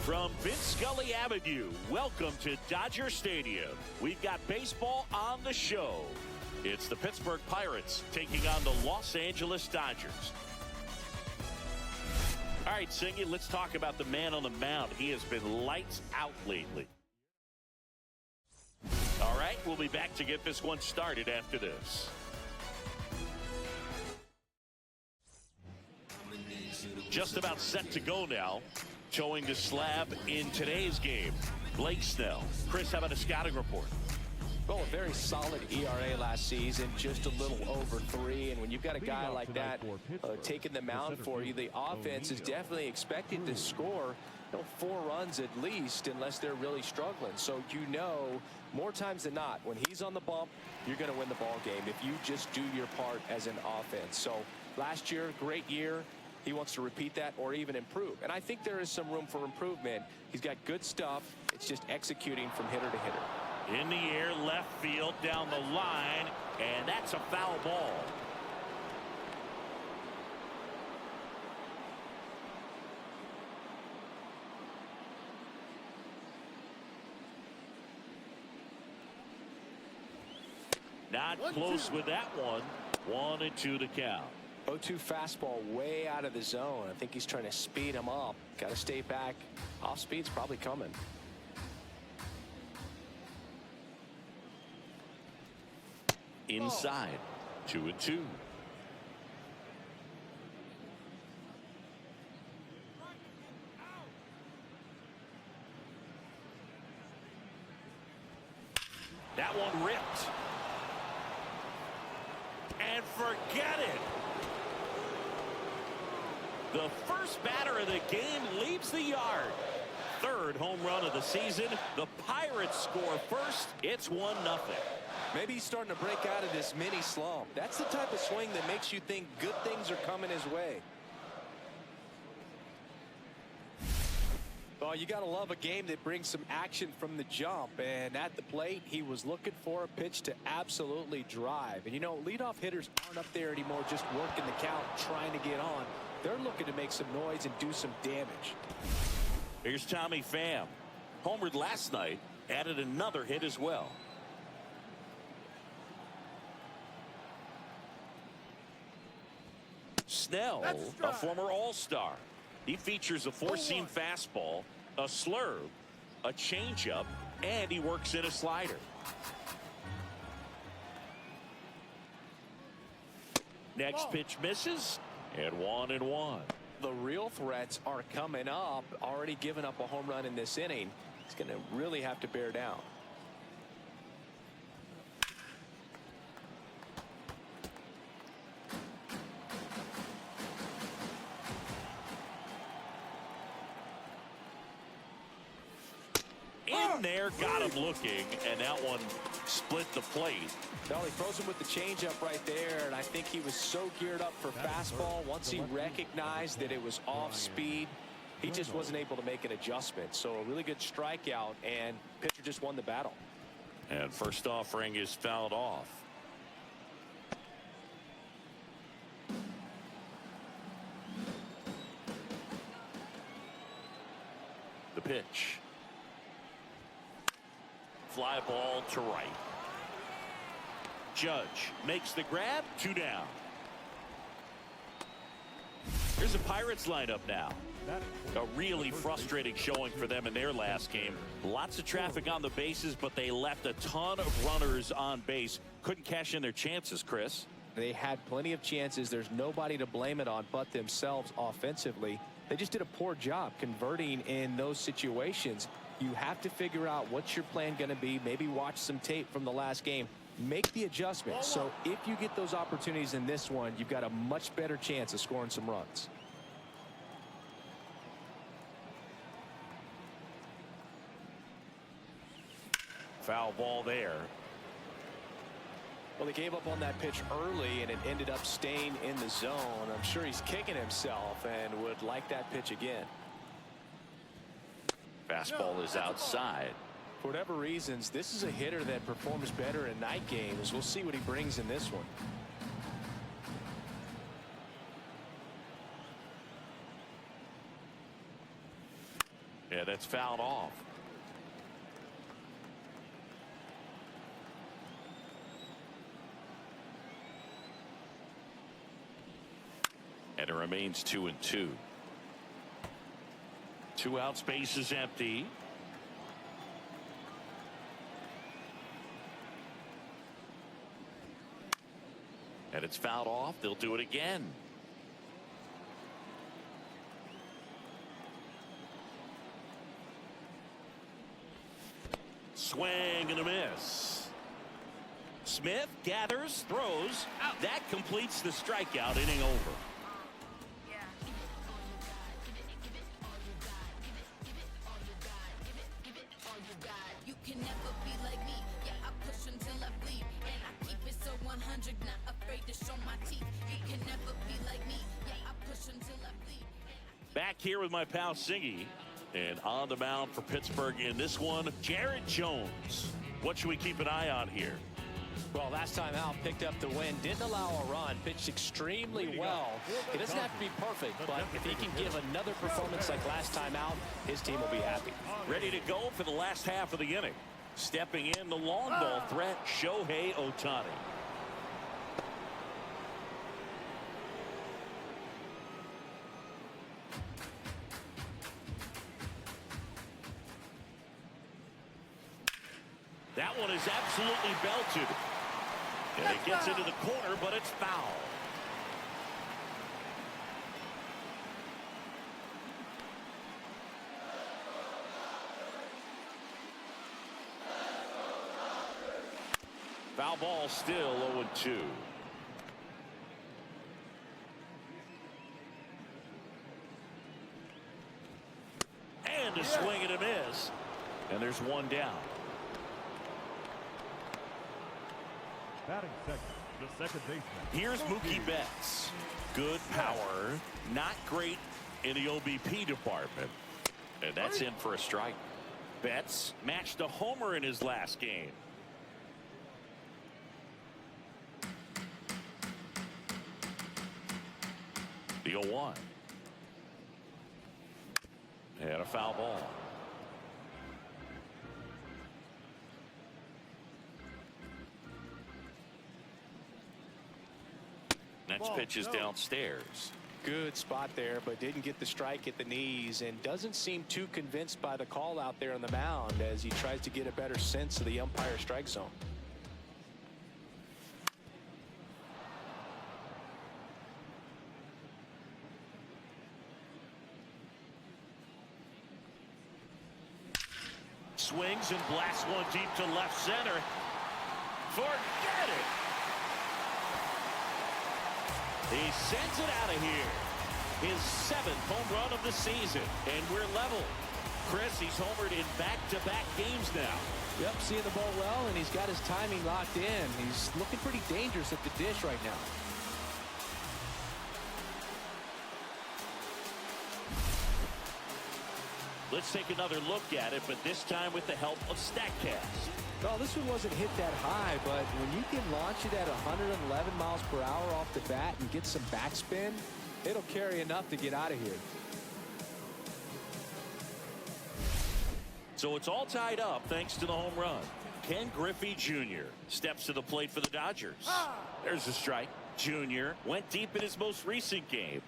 From Vince Scully Avenue, welcome to Dodger Stadium. We've got baseball on the show. It's the Pittsburgh Pirates taking on the Los Angeles Dodgers. All right, Singy, let's talk about the man on the mound. He has been lights out lately. All right, we'll be back to get this one started after this. Just about set to go now. Showing the slab in today's game, Blake Snell. Chris, how about a scouting report? Well, a very solid ERA last season, just a little over 3. And when you've got a guy like that taking the mound for you, the offense is definitely expected to score 4 runs at least, unless they're really struggling. So more times than not, when he's on the bump, you're going to win the ball game if you just do your part as an offense. So last year, great year. He wants to repeat that or even improve. And I think there is some room for improvement. He's got good stuff. It's just executing from hitter to hitter. In the air, left field, down the line, and that's a foul ball. Not close with that one. 1-2 to count. 0-2 fastball way out of the zone. I think he's trying to speed him up. Got to stay back. Off speed's probably coming. Inside. 2-2. That one ripped. And forget it. The first batter of the game leaves the yard. Third home run of the season. The Pirates score first. It's 1-0. Maybe he's starting to break out of this mini slump. That's the type of swing that makes you think good things are coming his way. Well, you got to love a game that brings some action from the jump. And at the plate, he was looking for a pitch to absolutely drive. And, leadoff hitters aren't up there anymore just working the count, trying to get on. They're looking to make some noise and do some damage. Here's Tommy Pham. Homered last night, added another hit as well. Snell, a former All-Star. He features a 4-seam fastball, a slurve, a changeup, and he works in a slider. Next pitch misses, and 1-1. The real threats are coming up. Already given up a home run in this inning. He's going to really have to bear down. In there, got him looking, and that one split the plate. Well, he throws him with the changeup right there, and I think he was so geared up for fastball. Once he recognized that it was off speed, he just wasn't able to make an adjustment. So a really good strikeout, and pitcher just won the battle. And first offering is fouled off. The pitch. Fly ball to right. Judge makes the grab. 2 down. Here's the Pirates lineup now. A really frustrating showing for them in their last game. Lots of traffic on the bases, but they left a ton of runners on base. Couldn't cash in their chances, Chris. They had plenty of chances. There's nobody to blame it on but themselves offensively. They just did a poor job converting in those situations. You have to figure out what's your plan going to be. Maybe watch some tape from the last game. Make the adjustment. So if you get those opportunities in this one, you've got a much better chance of scoring some runs. Foul ball there. Well, he gave up on that pitch early, and it ended up staying in the zone. I'm sure he's kicking himself and would like that pitch again. Fastball is outside. For whatever reasons, this is a hitter that performs better in night games. We'll see what he brings in this one. Yeah, that's fouled off. And it remains 2-2. 2 out, space is empty. And it's fouled off. They'll do it again. Swing and a miss. Smith gathers, throws. That completes the strikeout. Inning over. Back here with my pal Singy, and on the mound for Pittsburgh in this one, Jared Jones. What should we keep an eye on here? Well, last time out, picked up the win, didn't allow a run, pitched extremely well. It doesn't have to be perfect, but if he can give another performance like last time out, his team will be happy. Ready to go for the last half of the inning. Stepping in, the long ball threat, Shohei Ohtani. That one is absolutely belted. And it gets into the corner, but it's foul. Foul ball, still 0-2. And a swing and a miss. And there's one down. Batting second, the second baseman. Here's Mookie Betts. Good power, not great in the OBP department. And that's in for a strike. Betts matched a homer in his last game. The 0-1. And a foul ball. Next pitch is downstairs. Good spot there, but didn't get the strike at the knees and doesn't seem too convinced by the call out there on the mound as he tries to get a better sense of the umpire strike zone. Swings and blasts one deep to left center. Forget it. He sends it out of here. His 7th home run of the season, and we're level. Chris, he's homered in back-to-back games now. Yep, seeing the ball well, and he's got his timing locked in. He's looking pretty dangerous at the dish right now. Let's take another look at it, but this time with the help of StatCast. Well, this one wasn't hit that high, but when you can launch it at 111 miles per hour off the bat and get some backspin, it'll carry enough to get out of here. So it's all tied up thanks to the home run. Ken Griffey Jr. steps to the plate for the Dodgers. There's a strike. Jr. went deep in his most recent game.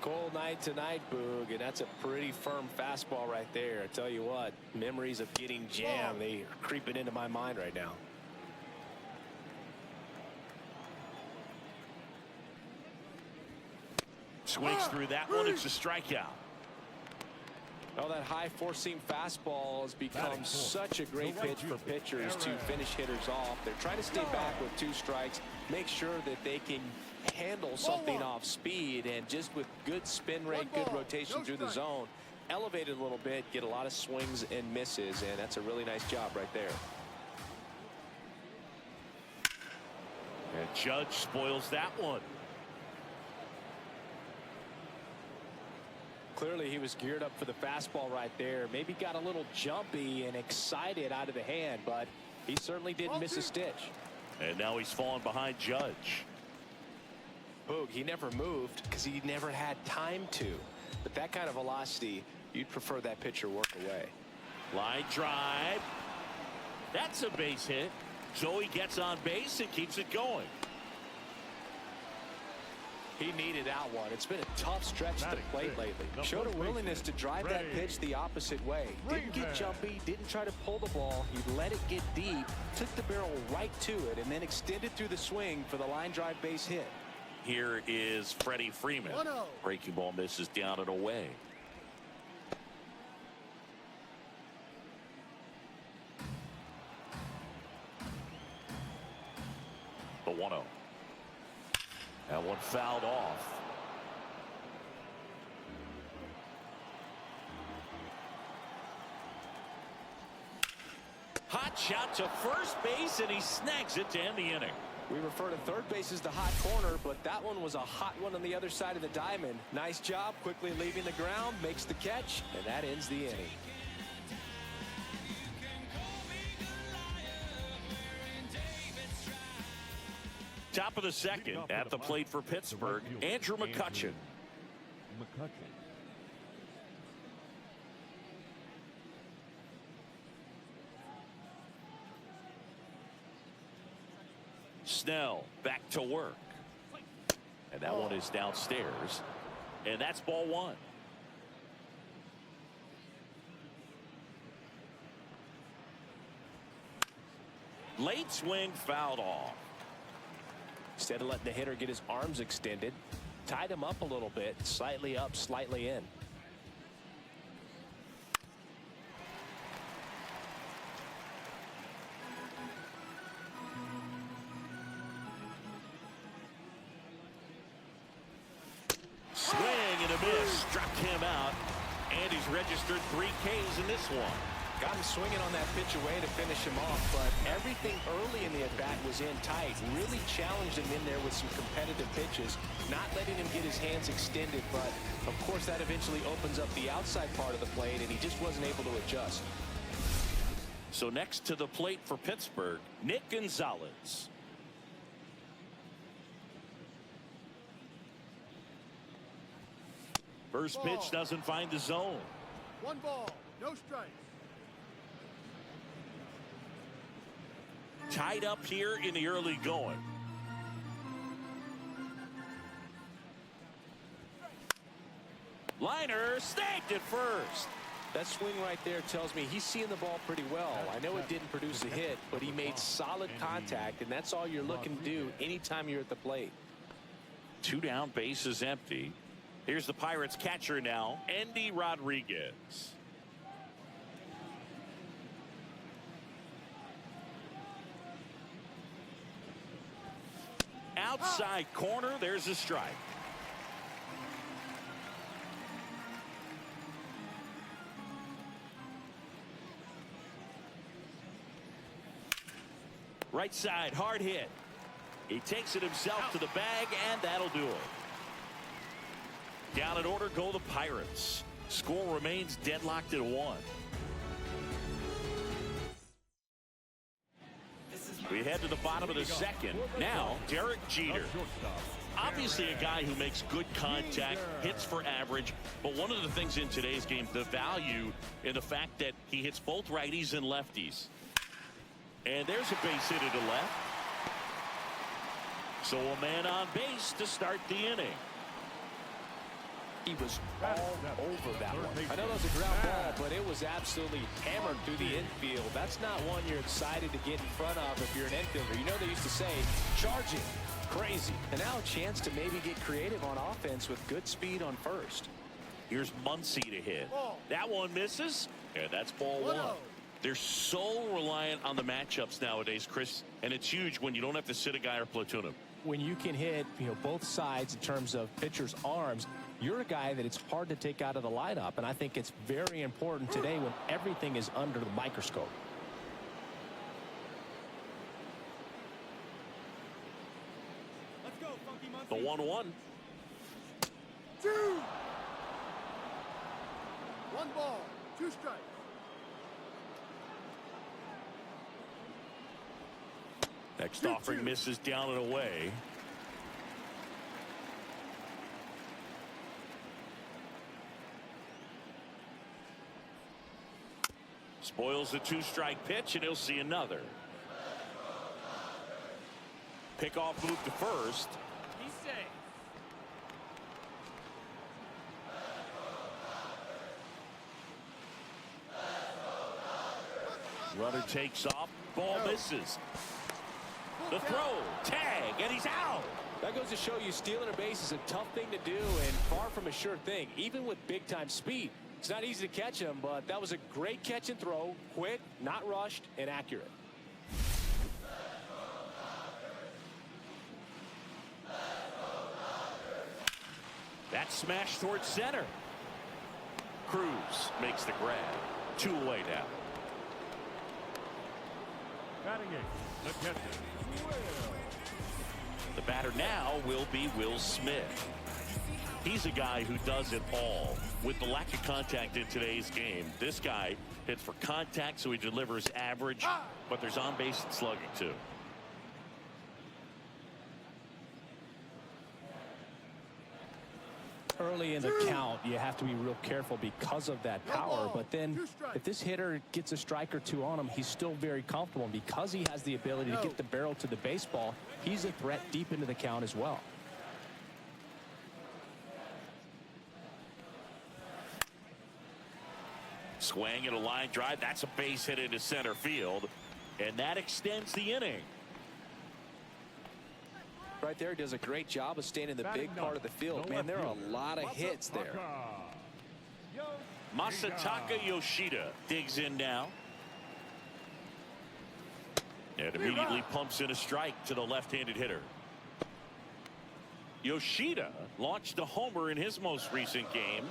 Cold night tonight, Boog, and that's a pretty firm fastball right there. I tell you what, memories of getting jammed, they are creeping into my mind right now. Swings through that one. It's a strikeout. Oh, that high four-seam fastball has become such a great pitch for pitchers to finish hitters off. They're trying to stay back with 2 strikes, make sure that they can handle something off speed, and just with good spin rate, good rotation through the zone, elevate it a little bit, get a lot of swings and misses, and that's a really nice job right there. And Judge spoils that one. Clearly he was geared up for the fastball right there. Maybe got a little jumpy and excited out of the hand, but He certainly didn't miss a stitch. And now he's fallen behind Judge. Boog, he never moved because he never had time to. But that kind of velocity, you'd prefer that pitcher work away. Line drive. That's a base hit. So he gets on base and keeps it going. He needed that one. It's been a tough stretch to the plate lately. Showed a willingness to drive that pitch the opposite way. Didn't get jumpy, didn't try to pull the ball. He let it get deep, took the barrel right to it, and then extended through the swing for the line drive base hit. Here is Freddie Freeman. Breaking ball misses down and away. The 1-0. That one fouled off. Hot shot to first base, and he snags it to end the inning. We refer to third base as the hot corner, but that one was a hot one on the other side of the diamond. Nice job, quickly leaving the ground, makes the catch, and that ends the inning. Top of the second, at the plate for Pittsburgh, Andrew McCutchen. Snell back to work. And that one is downstairs. And that's ball one. Late swing fouled off. Instead of letting the hitter get his arms extended, tied him up a little bit, slightly up, slightly in. Swing and a miss, struck him out, and he's registered 3 Ks in this one. Got him swinging on that pitch away to finish him off, but everything early in the at-bat was in tight. Really challenged him in there with some competitive pitches, not letting him get his hands extended, but of course that eventually opens up the outside part of the plate, and he just wasn't able to adjust. So next to the plate for Pittsburgh, Nick Gonzalez. First pitch doesn't find the zone. 1 ball, no strikes. Tied up here in the early going. Liner snagged at first. That swing right there tells me he's seeing the ball pretty well. I know it didn't produce a hit, but he made solid contact, and that's all you're looking to do anytime you're at the plate. 2 down, bases empty. Here's the Pirates catcher now, Andy Rodriguez. Outside corner, there's a strike. Right side, hard hit. He takes it himself to the bag, and that'll do it. Down in order go the Pirates. Score remains deadlocked at 1. We head to the bottom of the second. Now, Derek Jeter. Obviously a guy who makes good contact, hits for average, but one of the things in today's game, the value in the fact that he hits both righties and lefties. And there's a base hit to the left. So a man on base to start the inning. He was all over that one. I know that was a ground ball, but it was absolutely hammered through the infield. That's not one you're excited to get in front of if you're an infielder. You know they used to say, charge it. Crazy. And now a chance to maybe get creative on offense with good speed on first. Here's Muncy to hit. That one misses, and that's ball 1. They're so reliant on the matchups nowadays, Chris, and it's huge when you don't have to sit a guy or platoon him. When you can hit, both sides in terms of pitchers' arms, you're a guy that it's hard to take out of the lineup, and I think it's very important today when everything is under the microscope. Let's go, Funky Muncy. The 1-1. 2. 1 ball, 2 strikes. Next offering misses down and away. Spoils the 2-strike pitch, and he'll see another. Pickoff move to first. He's safe. Runner takes off. Ball misses. The throw. Tag. And he's out. That goes to show you stealing a base is a tough thing to do and far from a sure thing, even with big-time speed. It's not easy to catch him, but that was a great catch and throw. Quick, not rushed, and accurate. That smash towards center. Cruz makes the grab. 2 away now. Batting eighth, the catcher, The batter now will be Will Smith. He's a guy who does it all. With the lack of contact in today's game, this guy hits for contact, so he delivers average, but there's on-base and slugging too. Early in the count, you have to be real careful because of that power. But then if this hitter gets a strike or two on him, he's still very comfortable. And because he has the ability to get the barrel to the baseball, he's a threat deep into the count as well. Swing and a line drive. That's a base hit into center field. And that extends the inning. Right there, does a great job of staying in the big part of the field. Man, there are a lot of hits there. Masataka Yoshida digs in now. And immediately pumps in a strike to the left-handed hitter. Yoshida launched a homer in his most recent game.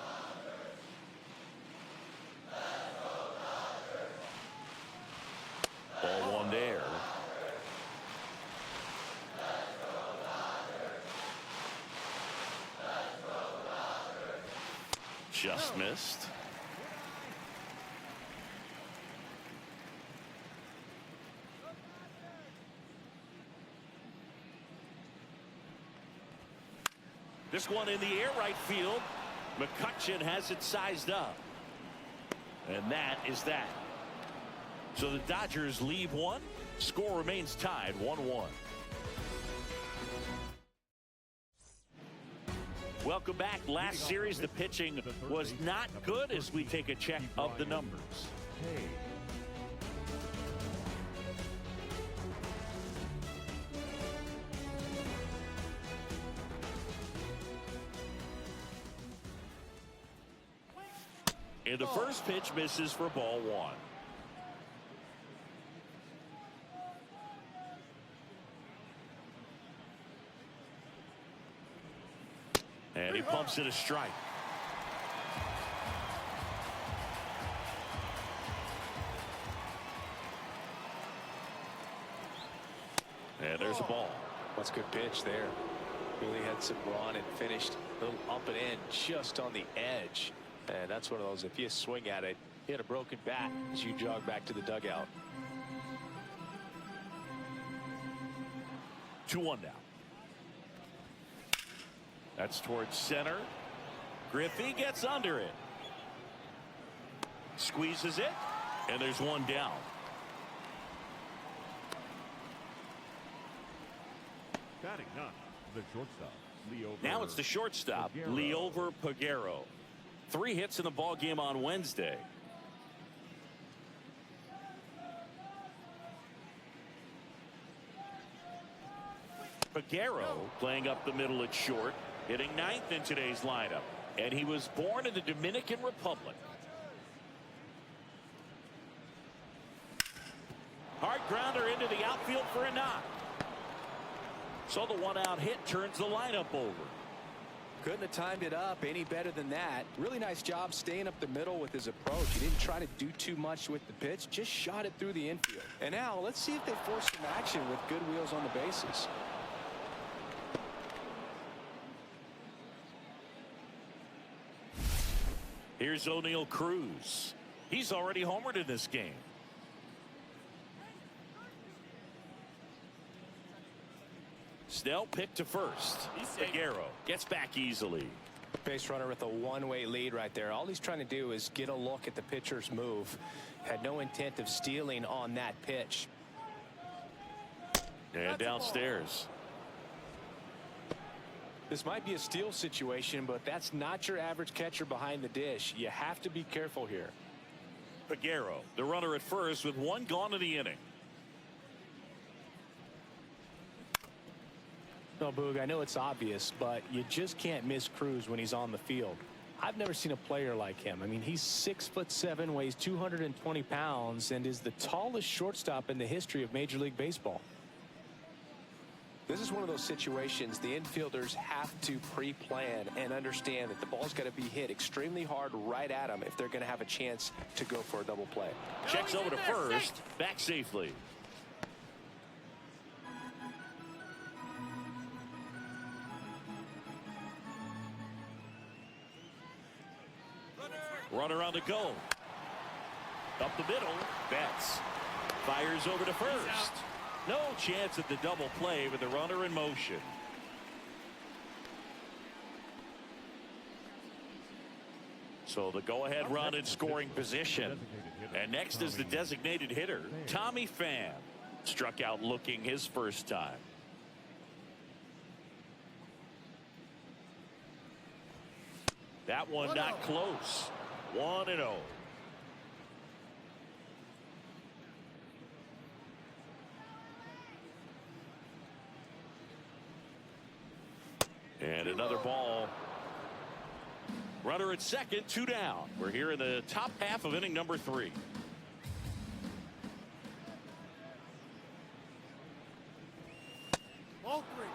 Ball one there. Just missed. This one in the air right field. McCutcheon has it sized up. And that is that. So the Dodgers leave one. Score remains tied 1-1. Welcome back. Last series, the pitching was not good as we take a check of the numbers. And the first pitch misses for ball one. And he pumps it a strike. And there's a ball. That's a good pitch there. Really had some run and finished a little up and in just on the edge. And that's one of those, if you swing at it, hit a broken bat as you jog back to the dugout. 2-1 now. That's towards center. Griffey gets under it. Squeezes it. And there's one down. batting ninth, the shortstop, Now it's the shortstop, Liover Peguero. 3 hits in the ball game on Wednesday. Peguero playing up the middle at short, hitting 9th in today's lineup, and he was born in the Dominican Republic. Hard grounder into the outfield for a knock. So the 1-out hit turns the lineup over. Couldn't have timed it up any better than that. Really nice job staying up the middle with his approach. He didn't try to do too much with the pitch, just shot it through the infield. And now let's see if they force some action with good wheels on the bases. Here's O'Neal Cruz. He's already homered in this game. Snell picked to first. Figueroa gets back easily. Base runner with a one-way lead right there. All he's trying to do is get a look at the pitcher's move. Had no intent of stealing on that pitch. And downstairs. This might be a steal situation, but that's not your average catcher behind the dish. You have to be careful here. Figueroa, the runner at first with one gone in the inning. No, Boog, I know it's obvious, but you just can't miss Cruz when he's on the field. I've never seen a player like him. I mean, he's 6'7", weighs 220 pounds, and is the tallest shortstop in the history of Major League Baseball. This is one of those situations the infielders have to pre-plan and understand that the ball's got to be hit extremely hard right at them if they're going to have a chance to go for a double play. Checks over to first, back safely. Runner on the go. Up the middle. Betts fires over to first. No chance at the double play with the runner in motion. So the go-ahead run in scoring position. And next is the designated hitter, Tommy Pham. Struck out looking his first time. That one not close. 1-0. And another ball. Runner at second, 2 down. We're here in the top half of inning number 3. Ball 3.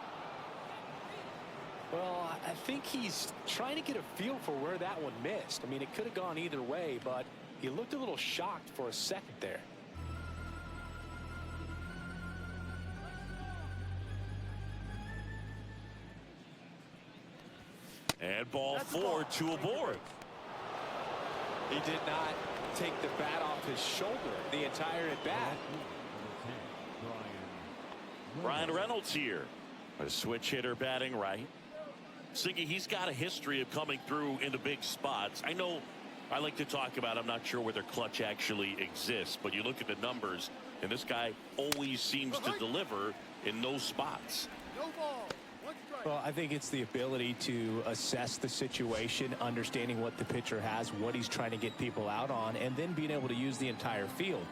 Well, I think he's trying to get a feel for where that one missed. I mean, it could have gone either way, but he looked a little shocked for a second there. And ball 4, 2 aboard. He did not take the bat off his shoulder the entire at bat. Brian Reynolds here. A switch hitter batting right. Siggy, he's got a history of coming through into big spots. I know I like to talk about, I'm not sure whether clutch actually exists, but you look at the numbers, and this guy always seems to deliver in those spots. No ball. 1 strike. Well, I think it's the ability to assess the situation, understanding what the pitcher has, what he's trying to get people out on, and then being able to use the entire field.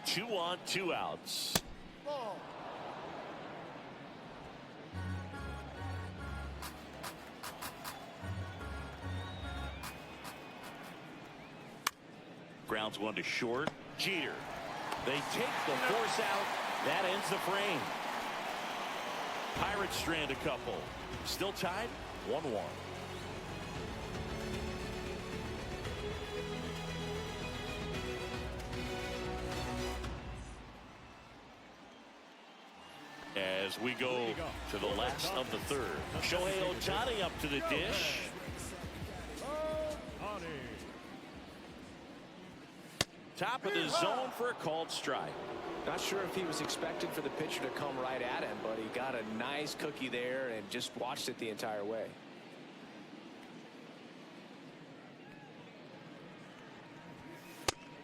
2 on, 2 outs. Ball. Grounds 1 to short. Jeter. They take the force out. That ends the frame. Pirates strand a couple. Still tied 1-1. As we go to the last of the third. Shohei Ohtani up to the dish. Top of the zone for a called strike. Not sure if he was expecting for the pitcher to come right at him, but he got a nice cookie there and just watched it the entire way.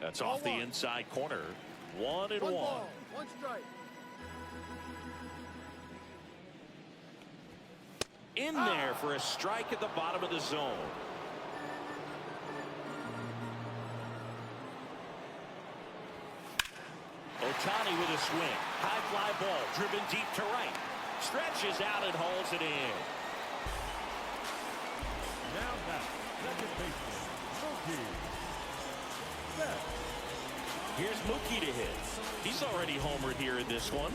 That's off the inside corner. 1-1. 1 ball. 1 strike. In there for a strike at the bottom of the zone. Ohtani with a swing. High fly ball driven deep to right. Stretches out and hauls it in. Now back, second baseman, Mookie. Here's Mookie to hit. He's already homered here in this one.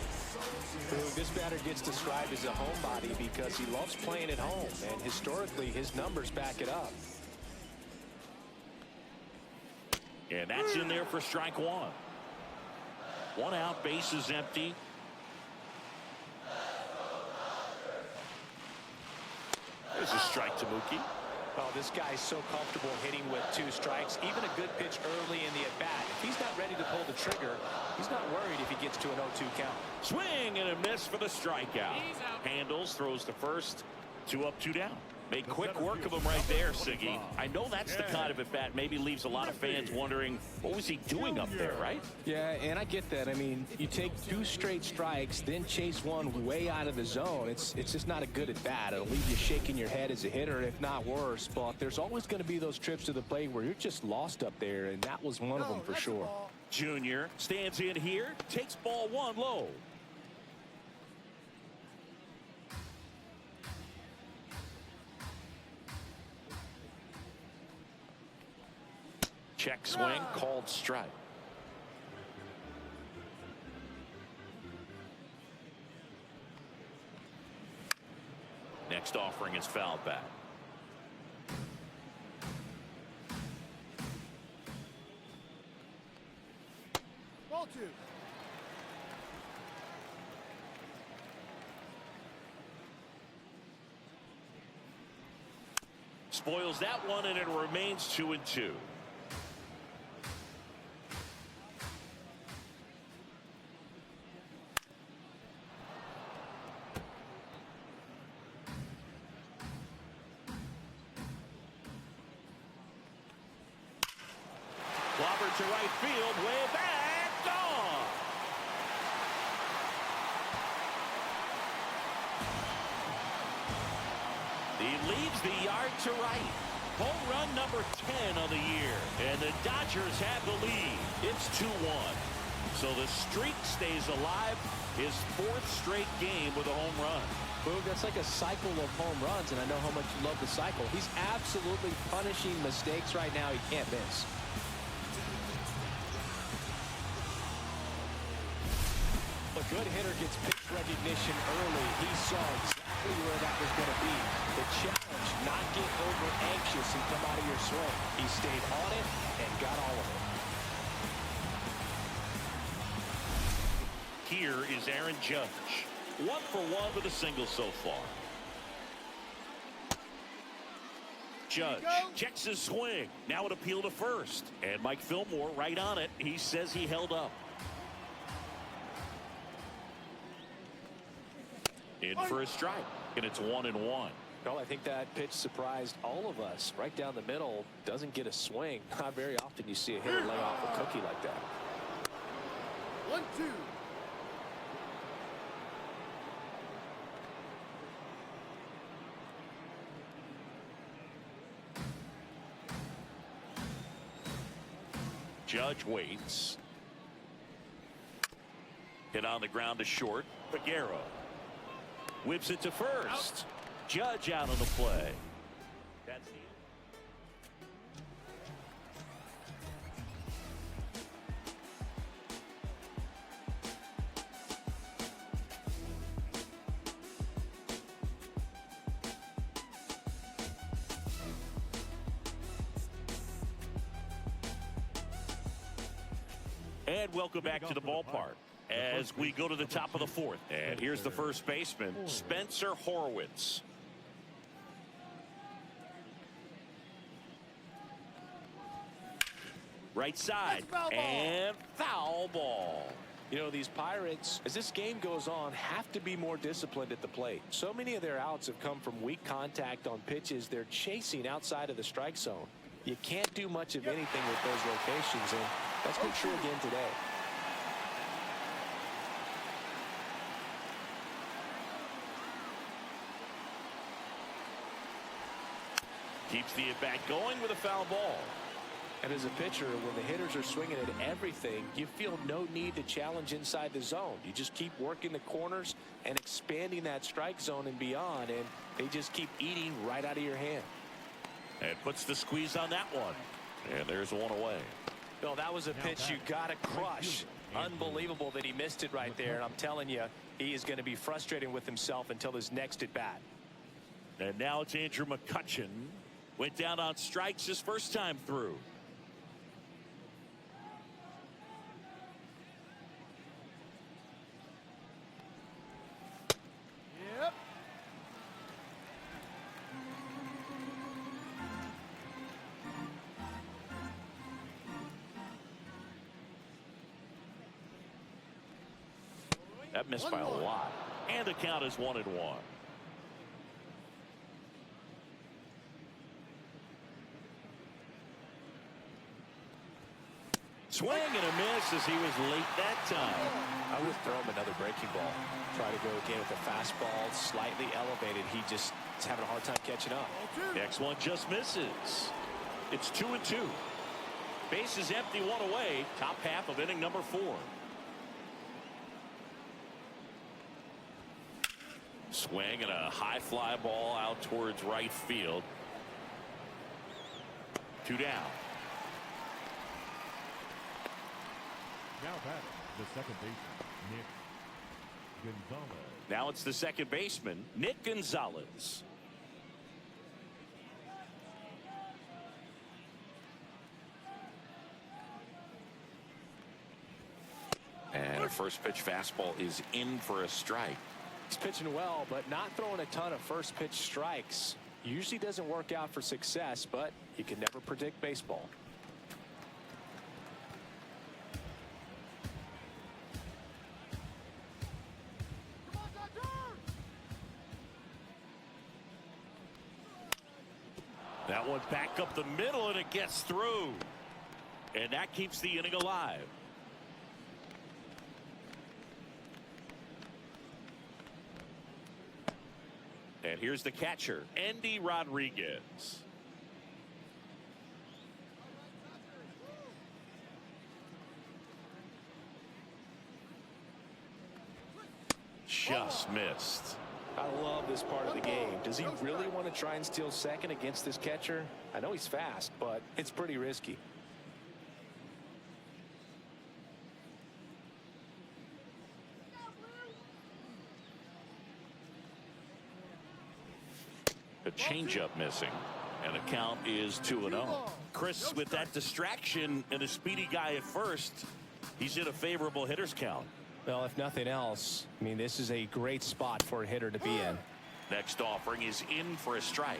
This batter gets described as a homebody because he loves playing at home, and historically his numbers back it up. And that's in there for strike 1. 1 out, base is empty. There's a strike to Mookie. Oh, this guy's so comfortable hitting with 2 strikes. Even a good pitch early in the at-bat. If he's not ready to pull the trigger, he's not worried if he gets to an 0-2 count. Swing and a miss for the strikeout. Handles, throws to first. 2 up, 2 down. Made quick work of him right there, Siggy. I know that's the kind of at-bat maybe leaves a lot of fans wondering, what was he doing up there, right? Yeah, and I get that. I mean, you take 2 straight strikes, then chase one way out of the zone. It's just not a good at-bat. It'll leave you shaking your head as a hitter, if not worse. But there's always going to be those trips to the plate where you're just lost up there, and that was one of them for sure. Junior stands in here, takes ball 1 low. Check swing, called strike. Next offering is fouled back. Ball 2. Spoils that one, and it remains 2-2. Clobbered to right field, way back, gone. He leaves the yard to right. Home run number 10 on the year, and the Dodgers have the lead. It's 2-1. So the streak stays alive. His 4th straight game with a home run. Boog, that's like a cycle of home runs, and I know how much you love the cycle. He's absolutely punishing mistakes right now he can't miss. A good hitter gets pitch recognition early. He saw exactly where that was going to be. The challenge, not get over anxious and come out of your swing. He stayed on it and got all of it. Here is Aaron Judge. 1 for 1 with a single so far. Judge checks his swing. Now an appeal to first. And Mike Fillmore right on it. He says he held up. In for a strike. And it's 1-1. Well, I think that pitch surprised all of us. Right down the middle, doesn't get a swing. Not very often you see a hitter lay off a cookie like that. 1-2. Judge waits. Hit on the ground to short. Figueroa whips it to first. Judge out on the play. That's the And welcome back to the ballpark as we go to the top of the 4th. And here's the first baseman, Spencer Horwitz. Right side, and foul ball. You know, these Pirates, as this game goes on, have to be more disciplined at the plate. So many of their outs have come from weak contact on pitches they're chasing outside of the strike zone. You can't do much of anything with those rotations, and that's been true again today. Keeps the at-bat going with a foul ball. And as a pitcher, when the hitters are swinging at everything, you feel no need to challenge inside the zone. You just keep working the corners and expanding that strike zone and beyond, and they just keep eating right out of your hand. And puts the squeeze on that one. And there's one away. Well, that was a pitch you got to crush. Unbelievable that he missed it right there. And I'm telling you, he is going to be frustrated with himself until his next at-bat. And now it's Andrew McCutchen. Went down on strikes his first time through. Yep. That missed by a lot. And the count is 1-1. Swing and a miss as he was late that time. I would throw him another breaking ball. Try to go again with a fastball, slightly elevated. He just is having a hard time catching up. Next one just misses. It's 2-2. Base is empty, one away. Top half of inning number 4. Swing and a high fly ball out towards right field. 2 down. Now batting, the second baseman, Nick Gonzalez. Now it's the second baseman, Nick Gonzalez. And a first pitch fastball is in for a strike. He's pitching well, but not throwing a ton of first pitch strikes. Usually doesn't work out for success, but you can never predict baseball. That one back up the middle, and it gets through. And that keeps the inning alive. And here's the catcher, Andy Rodriguez. Just missed. I love this part of the game. Does he really want to try and steal second against this catcher? I know he's fast, but it's pretty risky. A changeup missing, and the count is 2-0. Chris, with that distraction and a speedy guy at first, he's in a favorable hitter's count. Well, if nothing else, I mean, this is a great spot for a hitter to be in. Next offering is in for a strike.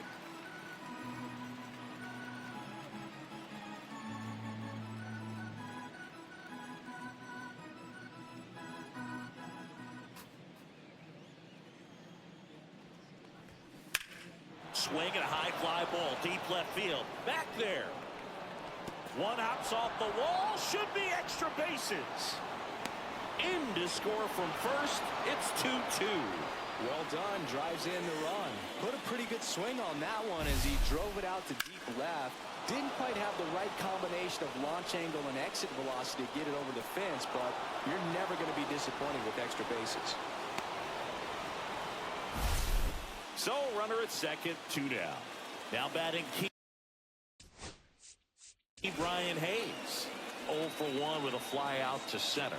Swing and a high fly ball, deep left field. Back there. One hops off the wall. Should be extra bases. In to score from first. It's 2-2. Well done. Drives in the run. Put a pretty good swing on that one as he drove it out to deep left. Didn't quite have the right combination of launch angle and exit velocity to get it over the fence, but you're never going to be disappointed with extra bases. So, runner at second, 2 down. Now batting Brian Hayes. 0 for 1 with a fly out to center.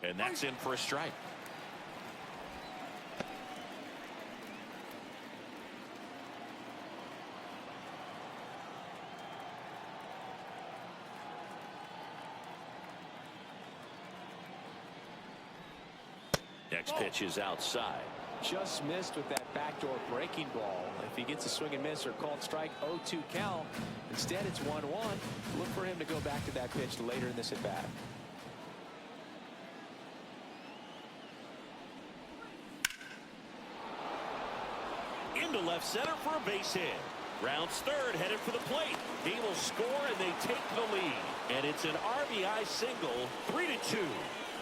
And that's in for a strike. Next pitch is outside. Just missed with that backdoor breaking ball. If he gets a swing and miss or called strike, 0-2 count. Instead, it's 1-1. Look for him to go back to that pitch later in this at bat. Into left center for a base hit. Rounds third, headed for the plate. He will score, and they take the lead. And it's an RBI single, 3-2.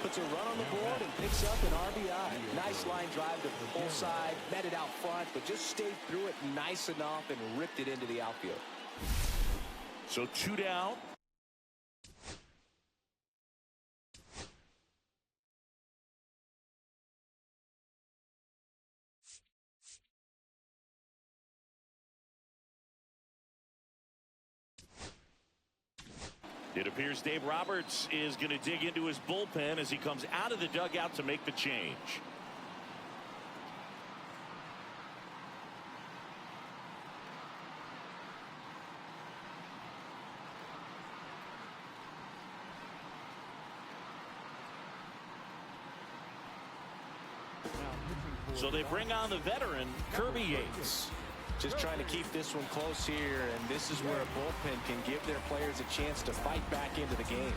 Puts a run on the board and picks up an RBI. Nice line drive to the full side, met it out front, but just stayed through it nice enough and ripped it into the outfield. So 2 down. It appears Dave Roberts is going to dig into his bullpen as he comes out of the dugout to make the change. Now pitching for So they bring on the veteran, Kirby Yates. Just trying to keep this one close here, and this is where a bullpen can give their players a chance to fight back into the game.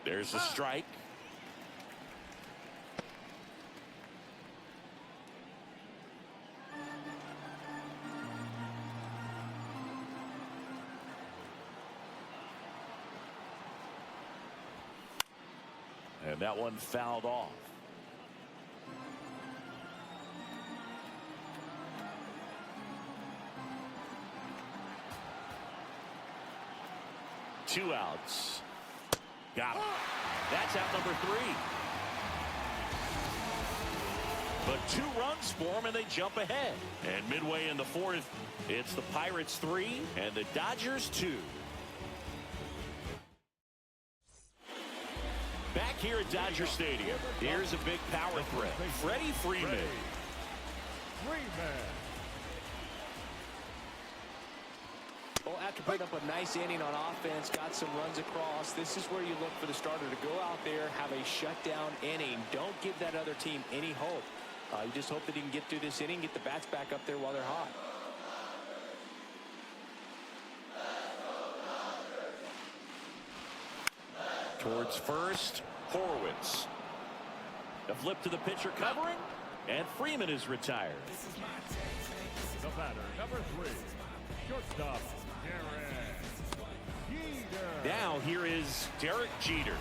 There's a strike. And that one fouled off. Two outs. Got him. That's out number 3. But 2 runs for him, and they jump ahead. And midway in the 4th, it's the Pirates 3 and the Dodgers 2. Back here at Dodger Stadium, here's a big power threat. Freddie Freeman. Well, after putting up a nice inning on offense, got some runs across, this is where you look for the starter to go out there, have a shutdown inning. Don't give that other team any hope. You just hope that he can get through this inning, get the bats back up there while they're hot. Towards first, Horwitz. The flip to the pitcher covering, and Freeman is retired. The batter, number 3, shortstop, Jeter. Now here is Derek Jeter,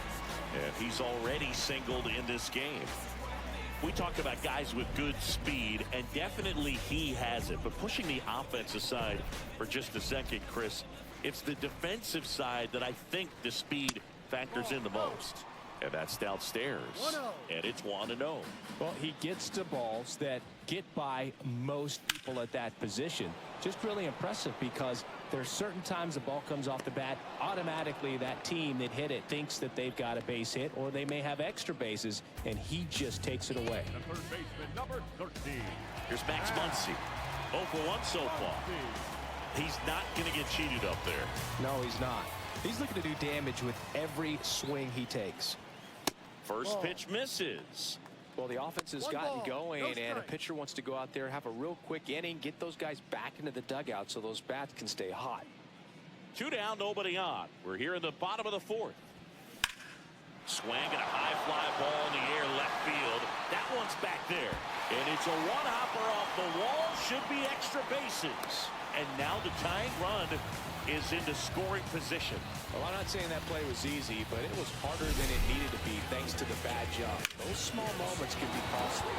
and he's already singled in this game. We talked about guys with good speed, and definitely he has it. But pushing the offense aside for just a second, Chris, it's the defensive side that I think the speed factors in the most. And that's downstairs. And it's 1-0. Well, he gets to balls that get by most people at that position. Just really impressive, because there's certain times the ball comes off the bat, automatically that team that hit it thinks that they've got a base hit, or they may have extra bases, and he just takes it away. The third baseman, number 13. Here's Max Muncy. 0 for 1 so far. He's not going to get cheated up there. No, he's not. He's looking to do damage with every swing he takes. First pitch misses. Well, the offense has gotten going, and a pitcher wants to go out there, have a real quick inning, get those guys back into the dugout so those bats can stay hot. 2 down, nobody on. We're here in the bottom of the 4th. Swing and a high fly ball in the air left field. That one's back there. And it's a one-hopper off the wall. Should be extra bases. And now the tying run is into scoring position. Well, I'm not saying that play was easy, but it was harder than it needed to be thanks to the bad job. Those small moments can be costly.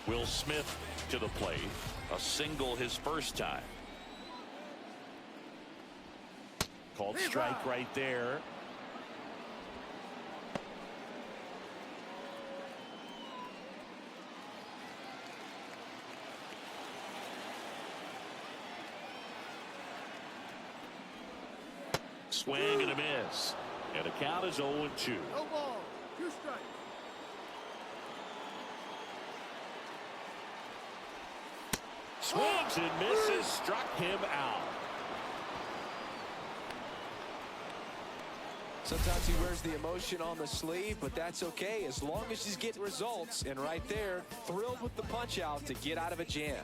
Will Smith to the plate. A single his first time. Called strike right there. Swing and a miss. And the count is 0-2. No ball. 2 strikes. Swings and misses. Struck him out. Sometimes he wears the emotion on the sleeve, but that's okay as long as he's getting results. And right there, thrilled with the punch out to get out of a jam.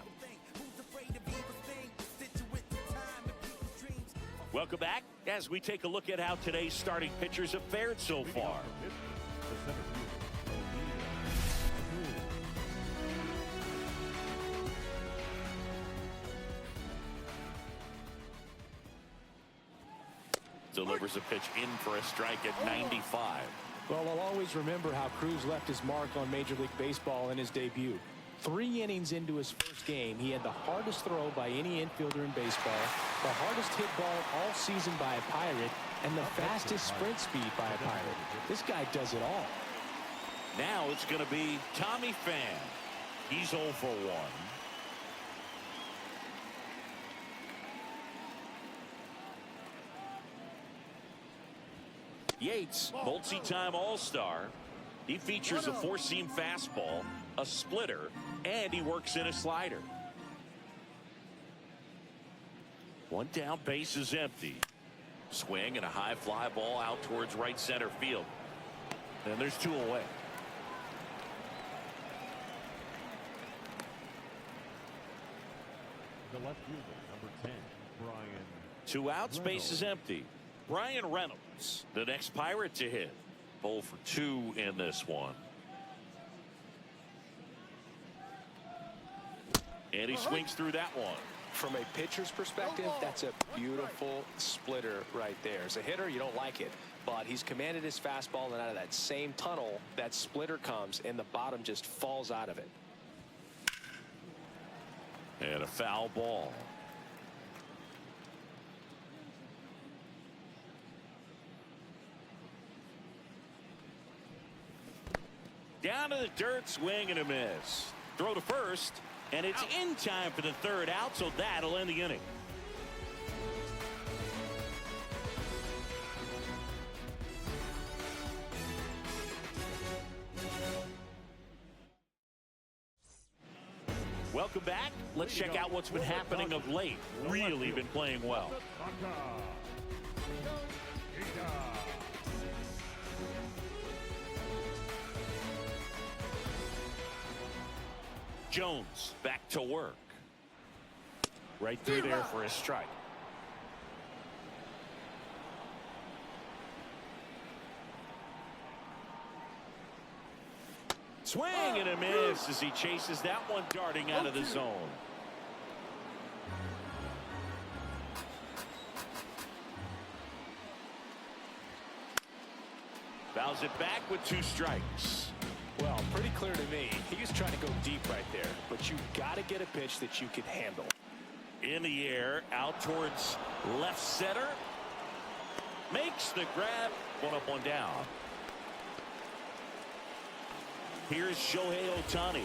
Welcome back as we take a look at how today's starting pitchers have fared so far. Delivers a pitch in for a strike at 95. Well, I'll always remember how Cruz left his mark on Major League Baseball in his debut. 3 innings into his first game, he had the hardest throw by any infielder in baseball, the hardest hit ball all season by a Pirate, and the fastest sprint speed by a Pirate. This guy does it all. Now it's going to be Tommy Pham. He's 0 for 1. Yates, multi-time All-Star. He features a four-seam fastball, a splitter, and he works in a slider. One down, base is empty. Swing and a high fly ball out towards right center field. And there's two away. The left fielder, number 10, Brian. Two outs, Reynolds. base is empty. Brian Reynolds, the next Pirate to hit. 0 for 2 in this one. And he swings through that one. From a pitcher's perspective, that's a beautiful splitter right there. As a hitter, you don't like it, but he's commanded his fastball, and out of that same tunnel, that splitter comes, and the bottom just falls out of it. And a foul ball. Down to the dirt, swing and a miss. Throw to first, and it's in time for the third out, so that'll end the inning. Welcome back. Let's check out what's been happening of late. Really been playing well. Jones back to work. Right through there for a strike. Swing and a miss as he chases that one darting out of the zone. Fouls it back with 2 strikes. Well, pretty clear to me. He was trying to go deep right there, but you got to get a pitch that you can handle. In the air, out towards left center. Makes the grab. One up, one down. Here's Shohei Ohtani.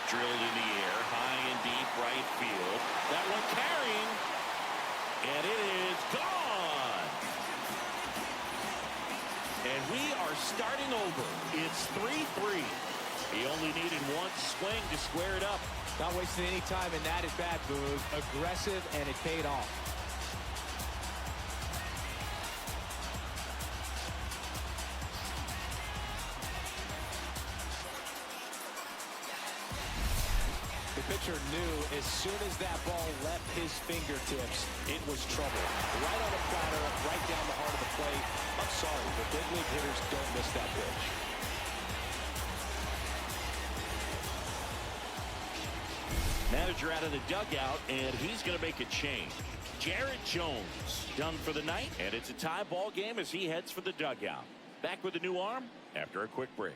Drilled in the air, high and deep right field. That one carrying, and it is gone. And we are starting over. It's 3-3. He only needed one swing to square it up. Not wasting any time in that at-bat, Boog. Aggressive, and it paid off. The pitcher knew as soon as that ball left his fingertips, it was trouble. Right on the platter, right down the heart of the plate. I'm sorry, but big league hitters don't miss that pitch. Manager out of the dugout, and he's going to make a change. Jared Jones done for the night, and it's a tie ball game as he heads for the dugout. Back with a new arm after a quick break.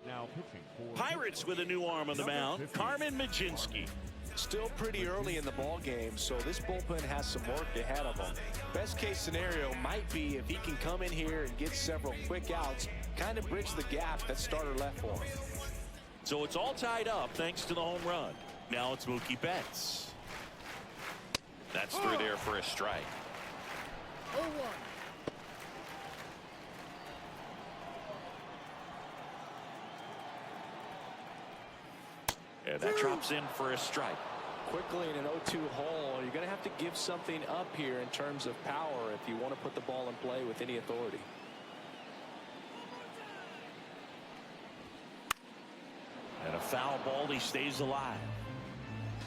Now pitching for Pirates with a new arm on the mound, Carmen Majinski. Still pretty early in the ball game, so this bullpen has some work ahead of them. Best case scenario might be if he can come in here and get several quick outs, kind of bridge the gap that starter left for him. So it's all tied up thanks to the home run. Now it's Mookie Betts. That's through there for a strike. 0-1. And that drops in for a strike. Quickly in an 0-2 hole, you're going to have to give something up here in terms of power if you want to put the ball in play with any authority. And a foul ball, he stays alive.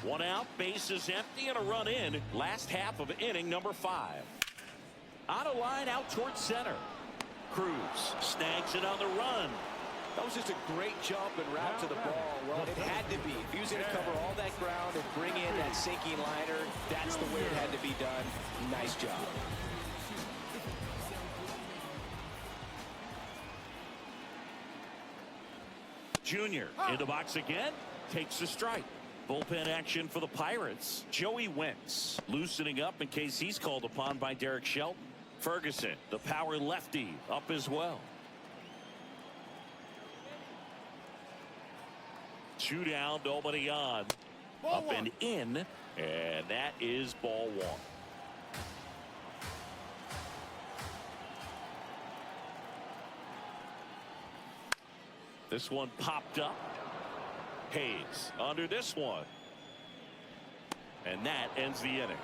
One out, base is empty, and a run in. Last half of inning number 5. On a line out towards center. Cruz snags it on the run. That was just a great jump and route to the ball. Well, it had to be. If he was going to cover all that ground and bring in that sinking liner, that's the way it had to be done. Nice job. Junior in the box again, takes a strike. Bullpen action for the Pirates. Joey Wentz loosening up in case he's called upon by Derek Shelton. Ferguson, the power lefty, up as well. 2 down, nobody on. Up and in, and that is ball 1. This one popped up. Hayes under this one. And that ends the inning.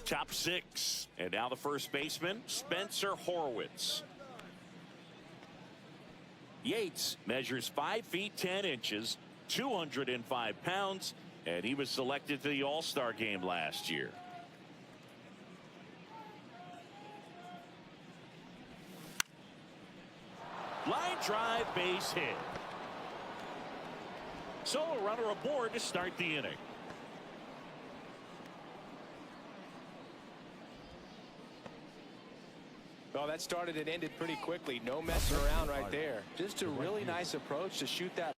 Top 6, and now the first baseman, Spencer Horwitz. Yates measures 5 feet 10 inches, 205 pounds, and he was selected to the All-Star game last year. Line drive, base hit. So a runner aboard to start the inning. Well, that started and ended pretty quickly. No messing around right there. Just a really nice approach to shoot that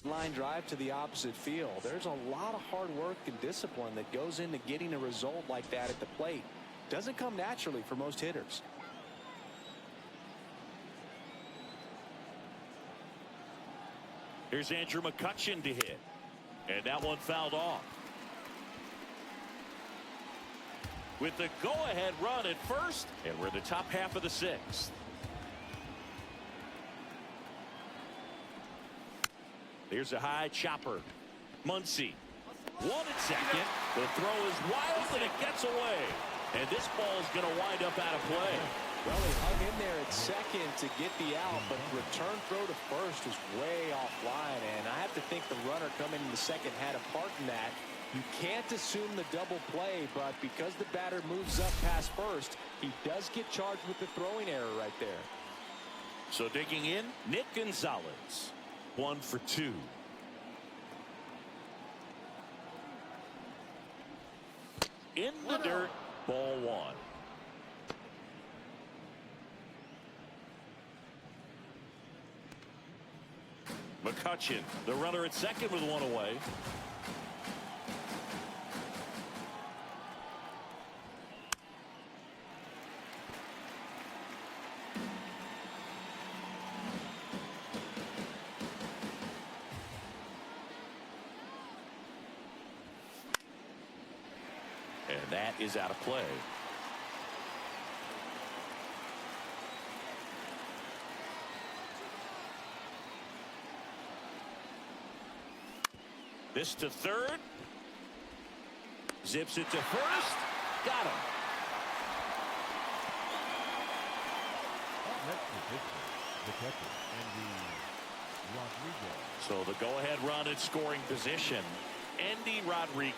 line drive to the opposite field. There's a lot of hard work and discipline that goes into getting a result like that at the plate. Doesn't come naturally for most hitters. Here's Andrew McCutchen to hit. And that one fouled off. With the go-ahead run at first, and we're in the top half of the 6th. Here's a high chopper. Muncy. 1 at second. The throw is wild, and it gets away. And this ball is going to wind up out of play. Well, he hung in there at second to get the out, but the return throw to first was way offline. And I have to think the runner coming in the second had a part in that. You can't assume the double play, but because the batter moves up past first, he does get charged with the throwing error right there. So digging in, Nick Gonzalez. 1 for 2. In the dirt, ball 1. McCutchen, the runner at second with 1 away. And that is out of play. This to third. Zips it to first. Got him. So the go-ahead run in scoring position, Andy Rodriguez.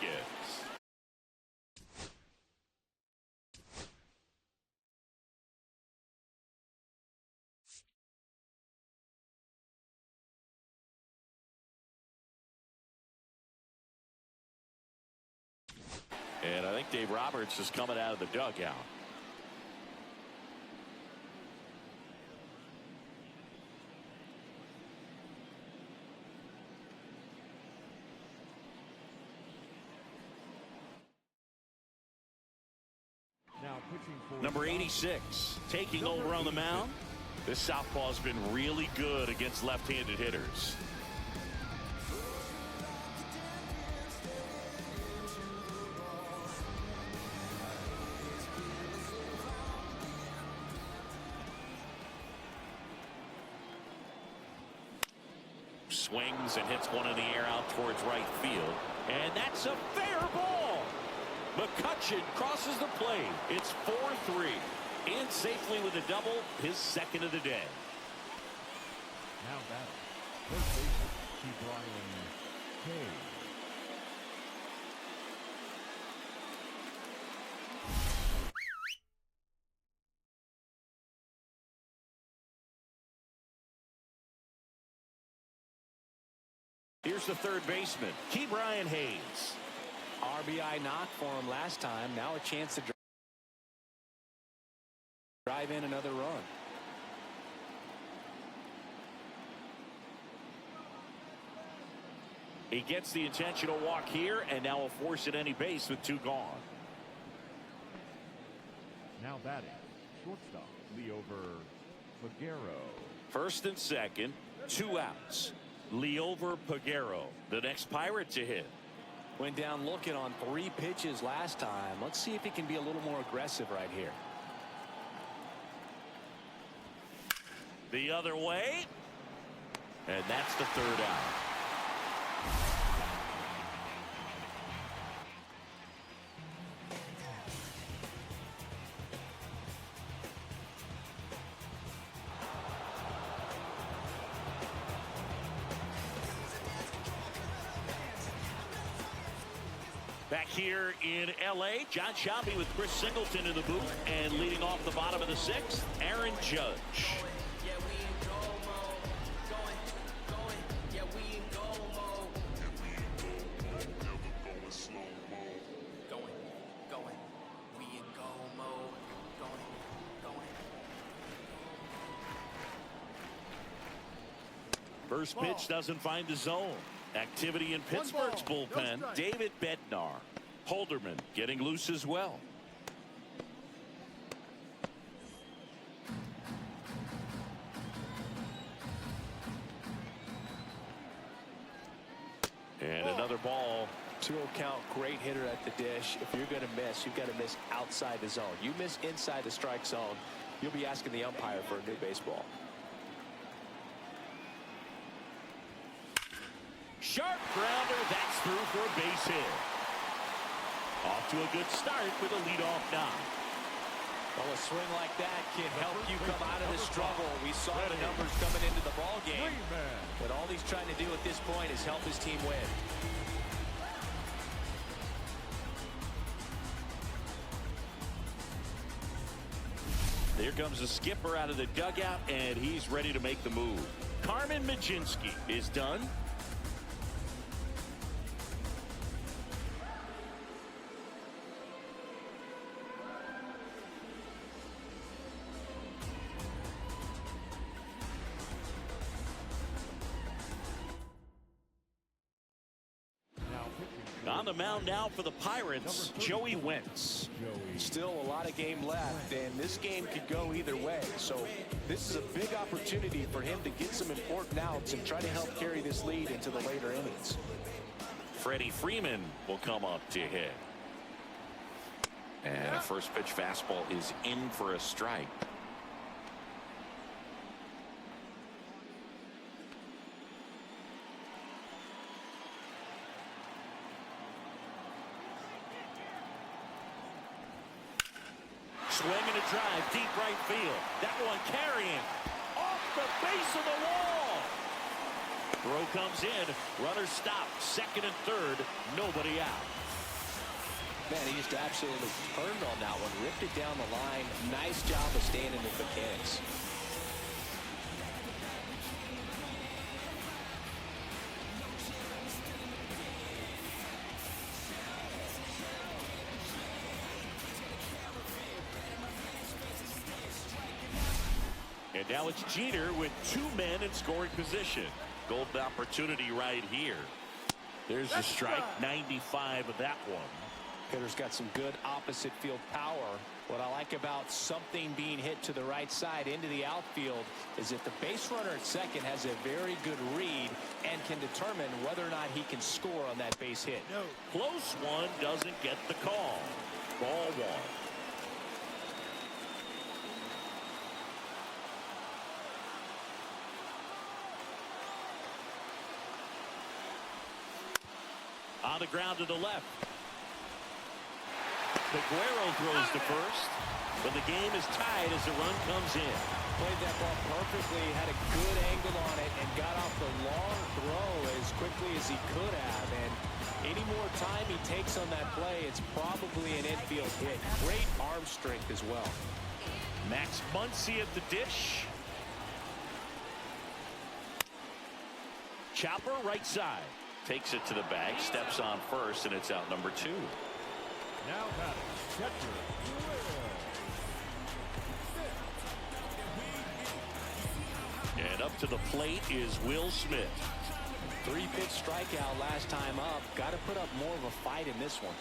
And I think Dave Roberts is coming out of the dugout. Number 86 taking over on the mound. This southpaw's been really good against left-handed hitters. Swings and hits one in the air out towards right field. And that's a fair ball. McCutchen crosses the plate. It's 4-3. In safely with a double, his second of the day. Now batting, first baseman, Brian Hayes. Here's the third baseman, Brian Hayes. RBI knock for him last time. Now a chance to drive in another run. He gets the intentional walk here, and now will force at any base with 2 gone. Now batting, shortstop, Leover Peguero. First and second, 2 outs. Leover Peguero, the next Pirate to hit. Went down looking on 3 pitches last time. Let's see if he can be a little more aggressive right here. The other way, and that's the 3rd out. Back here in L.A., John Shelby with Chris Singleton in the booth, and leading off the bottom of the 6th, Aaron Judge. First pitch doesn't find the zone. Activity in Pittsburgh's bullpen. David Bednar. Holderman getting loose as well. And another ball. 2-0 count, great hitter at the dish. If you're going to miss, you've got to miss outside the zone. You miss inside the strike zone, you'll be asking the umpire for a new baseball. Sharp grounder, that's through for a base hit. Off to a good start with a leadoff knock. Well, a swing like that can help you come out of the struggle. We saw the numbers coming into the ball game, but all he's trying to do at this point is help his team win. There comes the skipper out of the dugout, and he's ready to make the move. Carmen Mlodzinski is done. On the mound now for the Pirates, Joey Wentz. Still a lot of game left, and this game could go either way. So this is a big opportunity for him to get some important outs and try to help carry this lead into the later innings. Freddie Freeman will come up to hit. And a first pitch fastball is in for a strike. Swing and a drive, deep right field. That one carrying off the base of the wall. Throw comes in. Runner stopped. Second and third. Nobody out. Man, he just absolutely turned on that one. Ripped it down the line. Nice job of staying in the mechanics. And now it's Jeter with 2 men in scoring position. Golden opportunity right here. There's a strike, 95 of that one. Hitter's got some good opposite field power. What I like about something being hit to the right side into the outfield is that the base runner at second has a very good read and can determine whether or not he can score on that base hit. Close one, doesn't get the call. Ball 1. On the ground to the left. Peguero throws to first, but the game is tied as the run comes in. Played that ball perfectly, had a good angle on it, and got off the long throw as quickly as he could have. And any more time he takes on that play, it's probably an infield hit. Great arm strength as well. Chopper right side. Takes it to the bag, steps on first, and it's out number 2. Now batting, catcher, and up to the plate is Will Smith. 3-pitch strikeout last time up. Got to put up more of a fight in this one.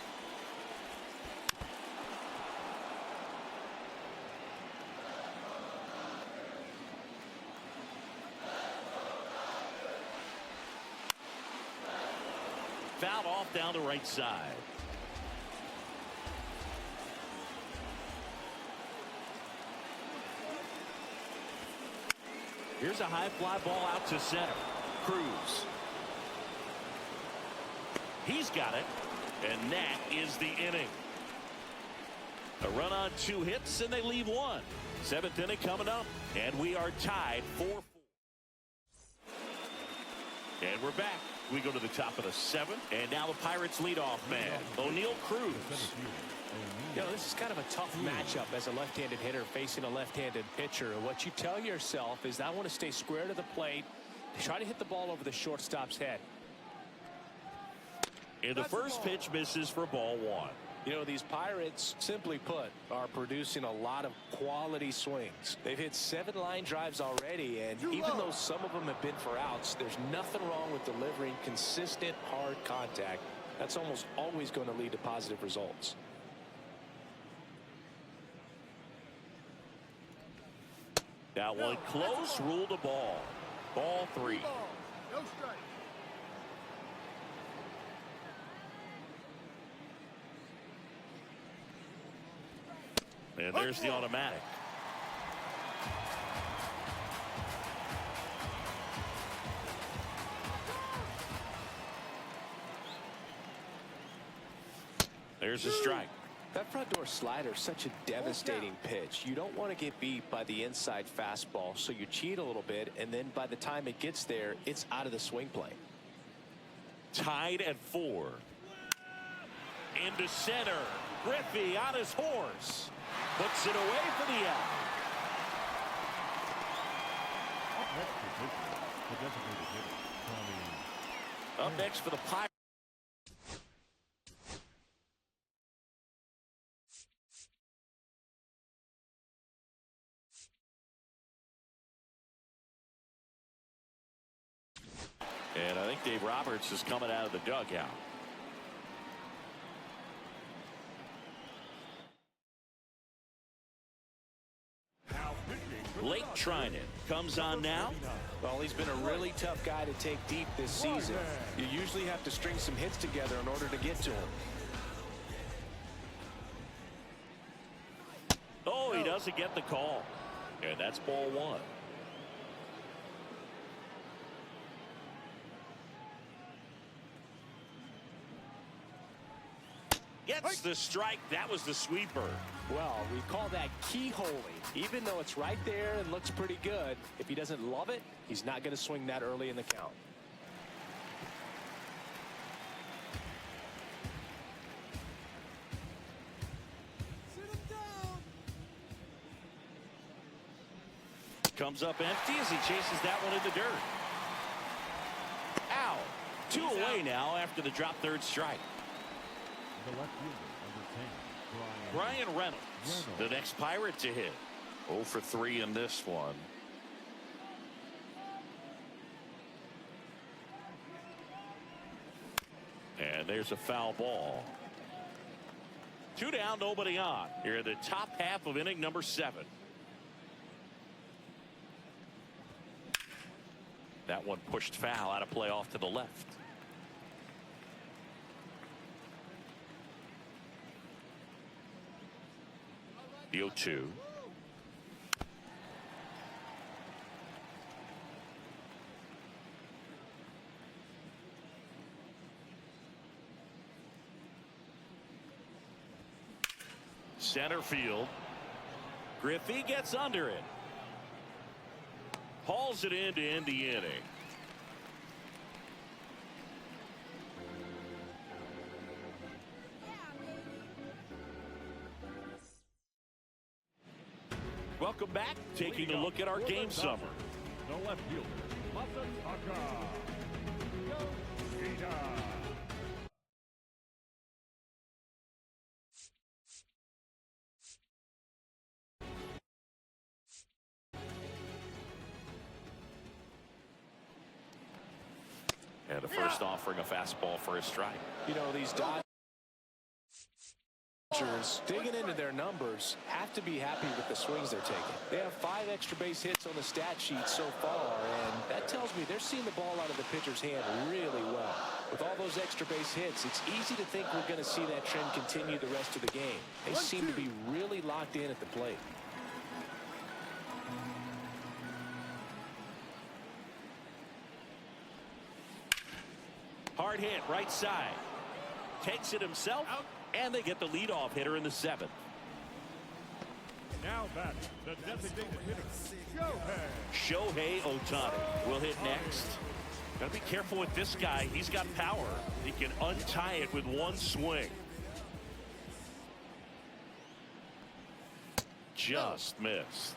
Fouled off down the right side. Here's a high fly ball out to center. Cruz. He's got it. And that is the inning. A run on 2 hits, and they leave 1. 7th inning coming up, and we are tied 4-4. And we're back. We go to the top of the 7th, and now the Pirates leadoff man, O'Neal Cruz. You know, this is kind of a tough matchup as a left-handed hitter facing a left-handed pitcher. What you tell yourself is I want to stay square to the plate, try to hit the ball over the shortstop's head. And the first pitch misses for ball 1. You know, these Pirates, simply put, are producing a lot of quality swings. They've hit 7 line drives already, and even though some of them have been for outs, there's nothing wrong with delivering consistent, hard contact. That's almost always going to lead to positive results. That one close, ruled a ball. Ball 3. No strike. And there's the automatic. There's a strike. That front door slider is such a devastating pitch. You don't want to get beat by the inside fastball, so you cheat a little bit, and then by the time it gets there, it's out of the swing plane. Tied at 4. Into center. Griffey on his horse. Puts it away for the out. Up next for the Pirates. And I think Dave Roberts is coming out of the dugout. Blake Trinan comes on now. Well, he's been a really tough guy to take deep this season. You usually have to string some hits together in order to get to him. Oh, he doesn't get the call. And that's ball 1. Gets the strike. That was the sweeper. Well, we call that keyholing. Even though it's right there and looks pretty good, if he doesn't love it, he's not going to swing that early in the count. Comes up empty as he chases that one in the dirt. Out. 2 away now after the drop third strike. The left fielder, number 10, Brian Reynolds, the next Pirate to hit. 0 for 3 in this one. And there's a foul ball. 2 down, nobody on. Here at the top half of inning number 7. That one pushed foul, out of play off to the left. The 0-2. Center field. Griffey gets under it. Hauls it in to end the inning. Welcome back. Taking a look at our game summary. The left fielder, And the first offering a fastball for a strike. You know, these Dodgers digging into their numbers have to be happy with the swings they're taking. They have 5 extra base hits on the stat sheet so far, and that tells me they're seeing the ball out of the pitcher's hand really well. With all those extra base hits, it's easy to think we're going to see that trend continue the rest of the game. They seem to be really locked in at the plate. Hard hit, right side. Takes it himself, and they get the leadoff hitter in the 7th. Now batting, the designated hitter, Shohei Ohtani will hit next. Gotta be careful with this guy. He's got power. He can untie it with one swing. Just missed.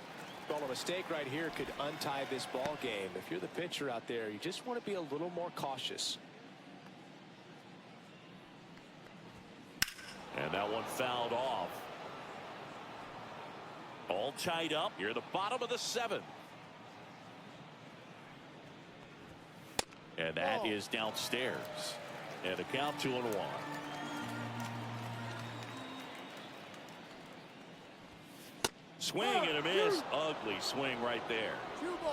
Well, a mistake right here could untie this ball game. If you're the pitcher out there, you just want to be a little more cautious. And that one fouled off. All tied up here at the bottom of the 7th. And that is downstairs. And a count 2-1. Swing and a miss. Ugly swing right there.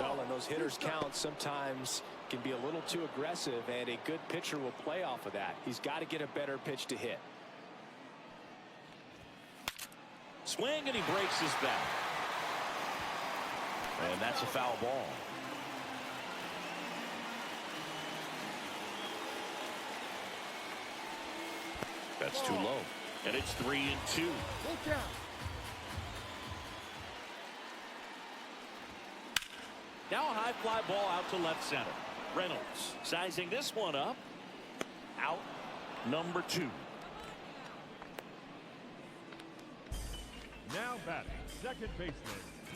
Well, and those hitters count sometimes can be a little too aggressive, and a good pitcher will play off of that. He's got to get a better pitch to hit. Swing, and he breaks his back. And that's a foul ball. That's too low. And it's 3-2. Look out. Now a high fly ball out to left center. Reynolds sizing this one up. Out number 2. Now batting, second baseman,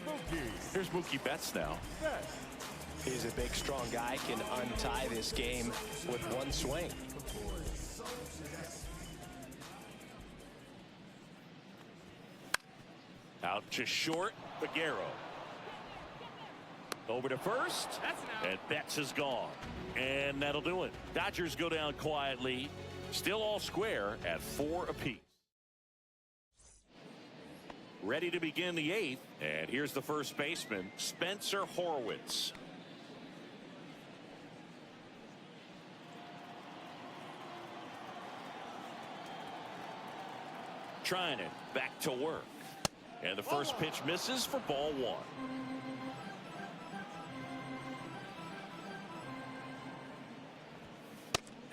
Mookie. Here's Mookie Betts now. Betts. He's a big, strong guy, can untie this game with one swing. Out to short, Figueroa. Over to first, and Betts is gone. And that'll do it. Dodgers go down quietly, still all square at 4 apiece. Ready to begin the 8th, and here's the first baseman, Spencer Horwitz. Trying it, back to work. And the first pitch misses for ball 1.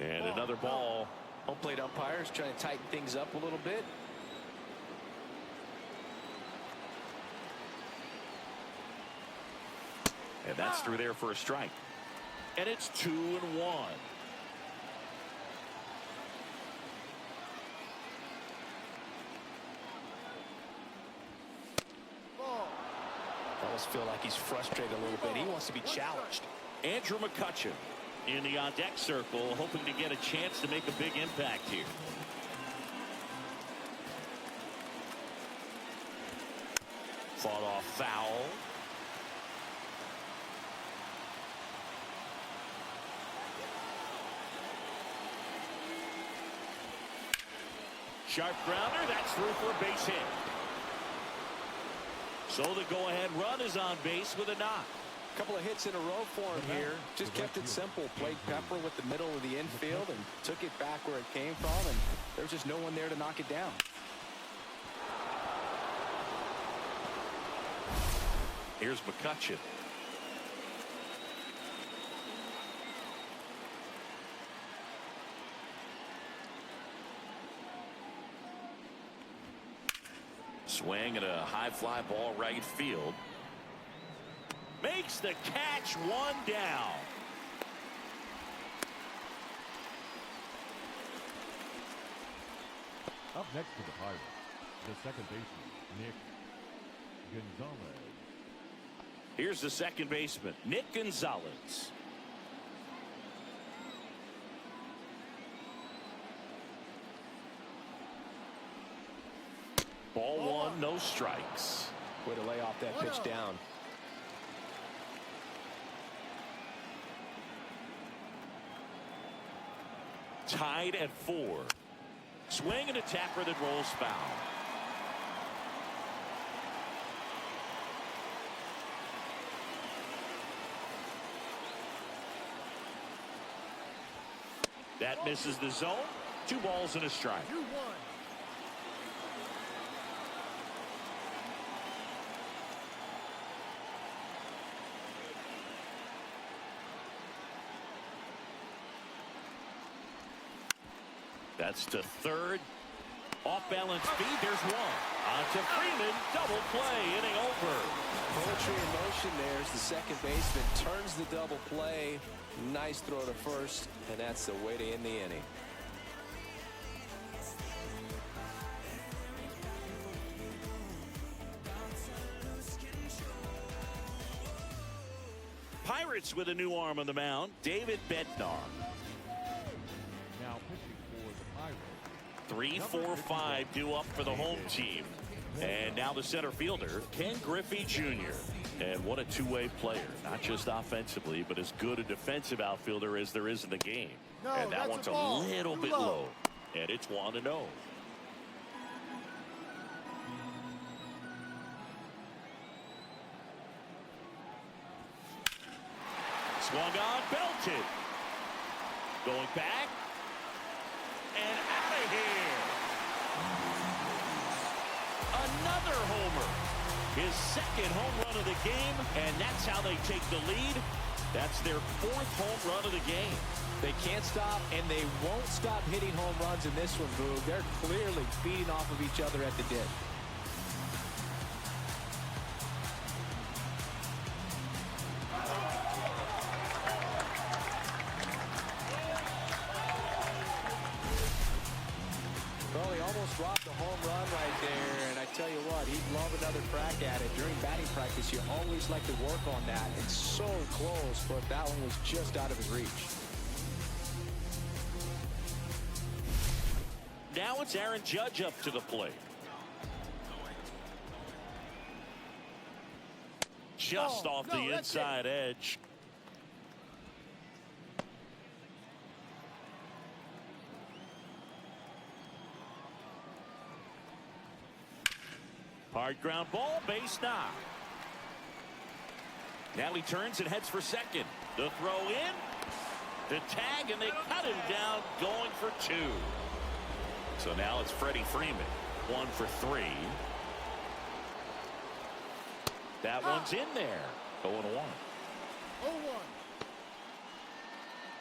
And another ball. Home plate umpires trying to tighten things up a little bit. And that's through there for a strike. And it's 2-1. I almost feel like he's frustrated a little bit. He wants to be challenged. Andrew McCutchen in the on-deck circle, hoping to get a chance to make a big impact here. Fought off foul. Sharp grounder, that's through for a base hit. So the go-ahead run is on base with a knock. A couple of hits in a row for him here. Just kept it simple. Played pepper with the middle of the infield and took it back where it came from, and there's just no one there to knock it down. Here's McCutchen. Swing and a high fly ball right field. Makes the catch, one down. Up next to the Pirates, the second baseman, Nick Gonzalez. Here's the second baseman, Nick Gonzalez. Ball one, no strikes. Way to lay off that pitch down. Tied at 4. Swing and a tapper that rolls foul. That misses the zone. 2 balls and a strike. 2-1. That's to third. Off balance speed. There's one. On to Freeman. Double play. Inning over. Poetry in motion there as the second baseman turns the double play. Nice throw to first, and that's the way to end the inning. Pirates with a new arm on the mound. David Bednar. Now pitching for the Pirates. 3-4-5 due up for the home team. And now the center fielder, Ken Griffey Jr. And what a two-way player, not just offensively, but as good a defensive outfielder as there is in the game. No, and that one's a little bit low. And it's 1-0. Swung on, belted. Going back. And out of here. Another homer. His second home run of the game, and that's how they take the lead. That's their 4th home run of the game. They can't stop, and they won't stop hitting home runs in this one, Boog. They're clearly feeding off of each other at the dip. Well, he almost dropped a home run right there, and I tell you what, he'd love another crack at it. During batting practice, you always like to work on that. It's so close, but that one was just out of his reach. Now it's Aaron Judge up to the plate. Just off the inside edge. Hard ground ball, base knock. Now he turns and heads for second. The throw in, the tag, and they cut him down, going for 2. So now it's Freddie Freeman, 1 for 3. That one's in there. 0-1. 0-1.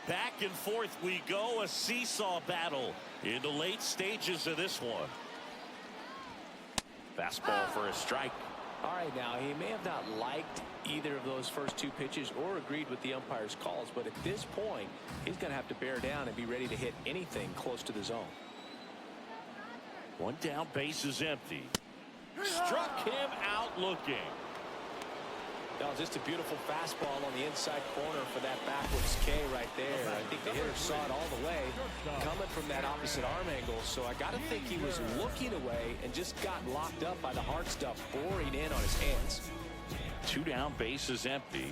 Back and forth we go, a seesaw battle in the late stages of this one. Fastball for a strike. All right, now, he may have not liked either of those first 2 pitches or agreed with the umpire's calls, but at this point, he's going to have to bear down and be ready to hit anything close to the zone. 1 down, base is empty. Struck him out looking. That was just a beautiful fastball on the inside corner for that backwards K right there. I think the hitter saw it all the way coming from that opposite arm angle. So I got to think he was looking away and just got locked up by the hard stuff boring in on his hands. 2 down, base is empty.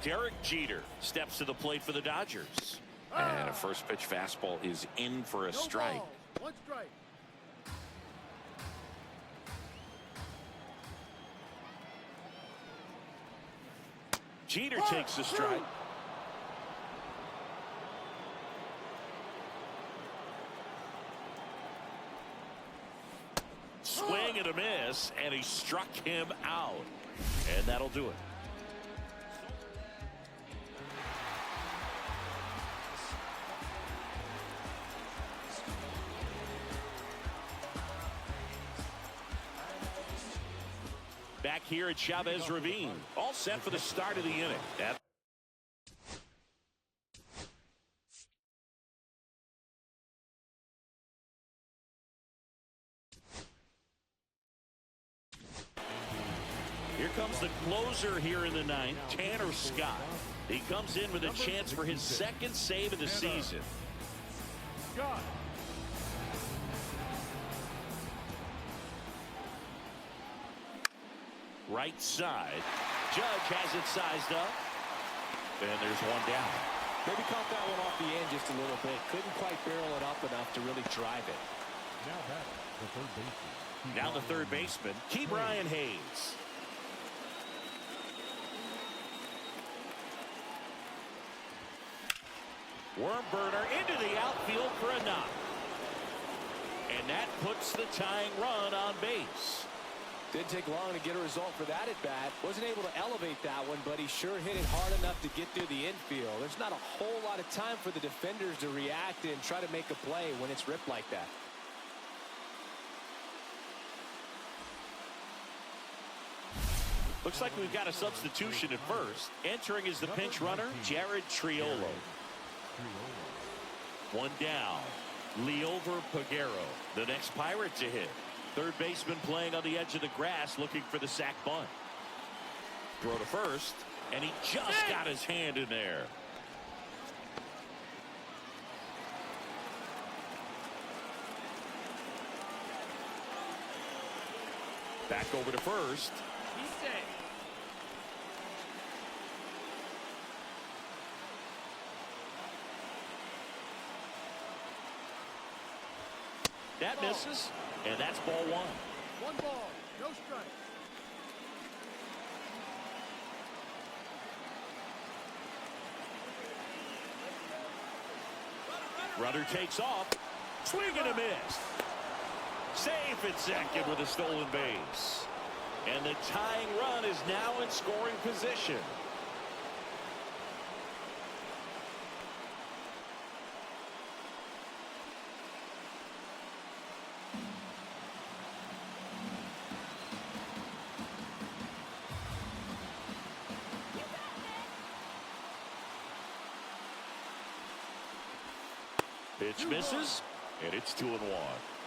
Derek Jeter steps to the plate for the Dodgers. And a first pitch fastball is in for a strike. No ball. 1 strike. Jeter takes the strike. Swing and a miss, and he struck him out. And that'll do it. Back here at Chavez Ravine, all set for the start of the inning. Here comes the closer here in the 9th, Tanner Scott. He comes in with a chance for his 2nd save of the season. Scott. right side. Judge has it sized up. And there's one down. Maybe caught that one off the end just a little bit. Couldn't quite barrel it up enough to really drive it. Now the third baseman, Brian Hayes. Worm burner into the outfield for a knock. And that puts the tying run on base. Didn't take long to get a result for that at bat. Wasn't able to elevate that one, but he sure hit it hard enough to get through the infield. There's not a whole lot of time for the defenders to react and try to make a play when it's ripped like that. Looks like we've got a substitution at first. Entering is the pinch runner, Jared Triolo. One down. Leover Peguero, the next Pirate to hit. Third baseman playing on the edge of the grass looking for the sac bunt. Throw to first, and he just got his hand in there. Back over to first. He's safe. That misses, and that's ball one. One ball, no strike. Runner takes off. Swing and a miss. Safe at second with a stolen base. And the tying run is now in scoring position. Pitch misses, and it's 2-1.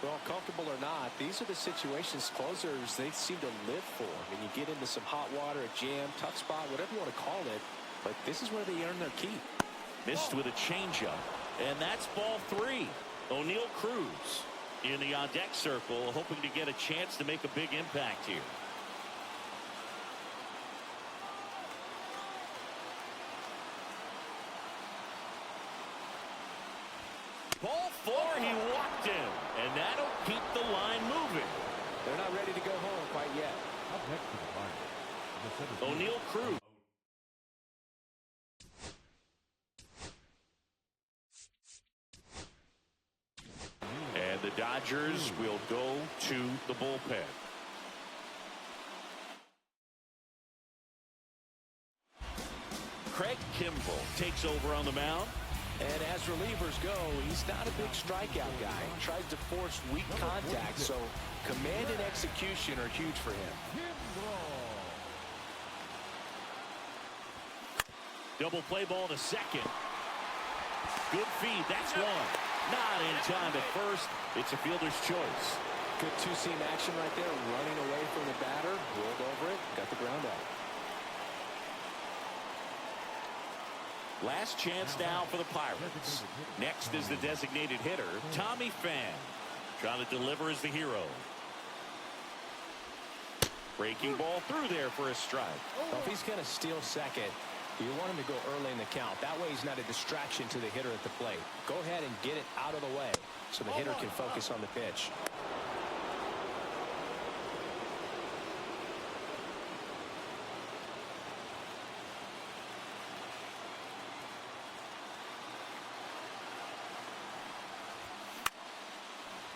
Well, comfortable or not, these are the situations closers they seem to live for. I mean, you get into some hot water, a jam, tough spot, whatever you want to call it, but this is where they earn their keep. Missed with a changeup, and that's ball three. O'Neal Cruz in the on-deck circle, hoping to get a chance to make a big impact here. Ball four, he walked in, and that'll keep the line moving. They're not ready to go home quite yet. O'Neal Cruz. And the Dodgers will go to the bullpen. Craig Kimbrell takes over on the mound. And as relievers go, he's not a big strikeout guy. Tries to force weak contact, so command and execution are huge for him. Double play ball to second. Good feed, that's one. Not in time at first. It's a fielder's choice. Good two-seam action right there, running away from the batter, rolled over it, got the ground out. Last chance now for the Pirates. Next is the designated hitter, Tommy Pham. Trying to deliver as the hero. Breaking ball through there for a strike. Well, if he's going to steal second, you want him to go early in the count. That way he's not a distraction to the hitter at the plate. Go ahead and get it out of the way so the hitter can focus on the pitch.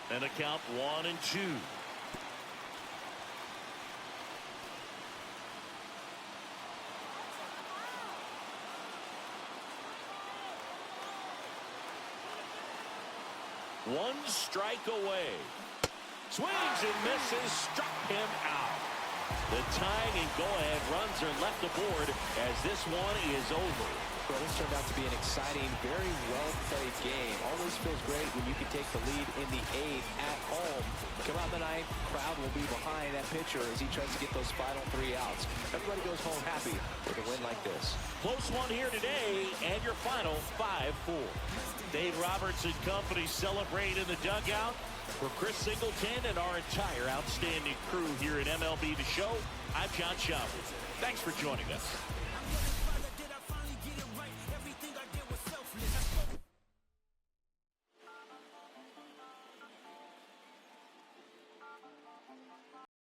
And a count 1-2. One strike away. Swings and misses, struck him out. The tying and go-ahead runs are left aboard as this one is over. Well, this turned out to be an exciting, very well-played game. Always feels great when you can take the lead in the eighth at home. Come out in the ninth, crowd will be behind that pitcher as he tries to get those final 3 outs. Everybody goes home happy with a win like this. Close one here today, and your final 5-4. Dave Roberts and company celebrate in the dugout. For Chris Singleton and our entire outstanding crew here at MLB The Show, I'm John Chavez. Thanks for joining us.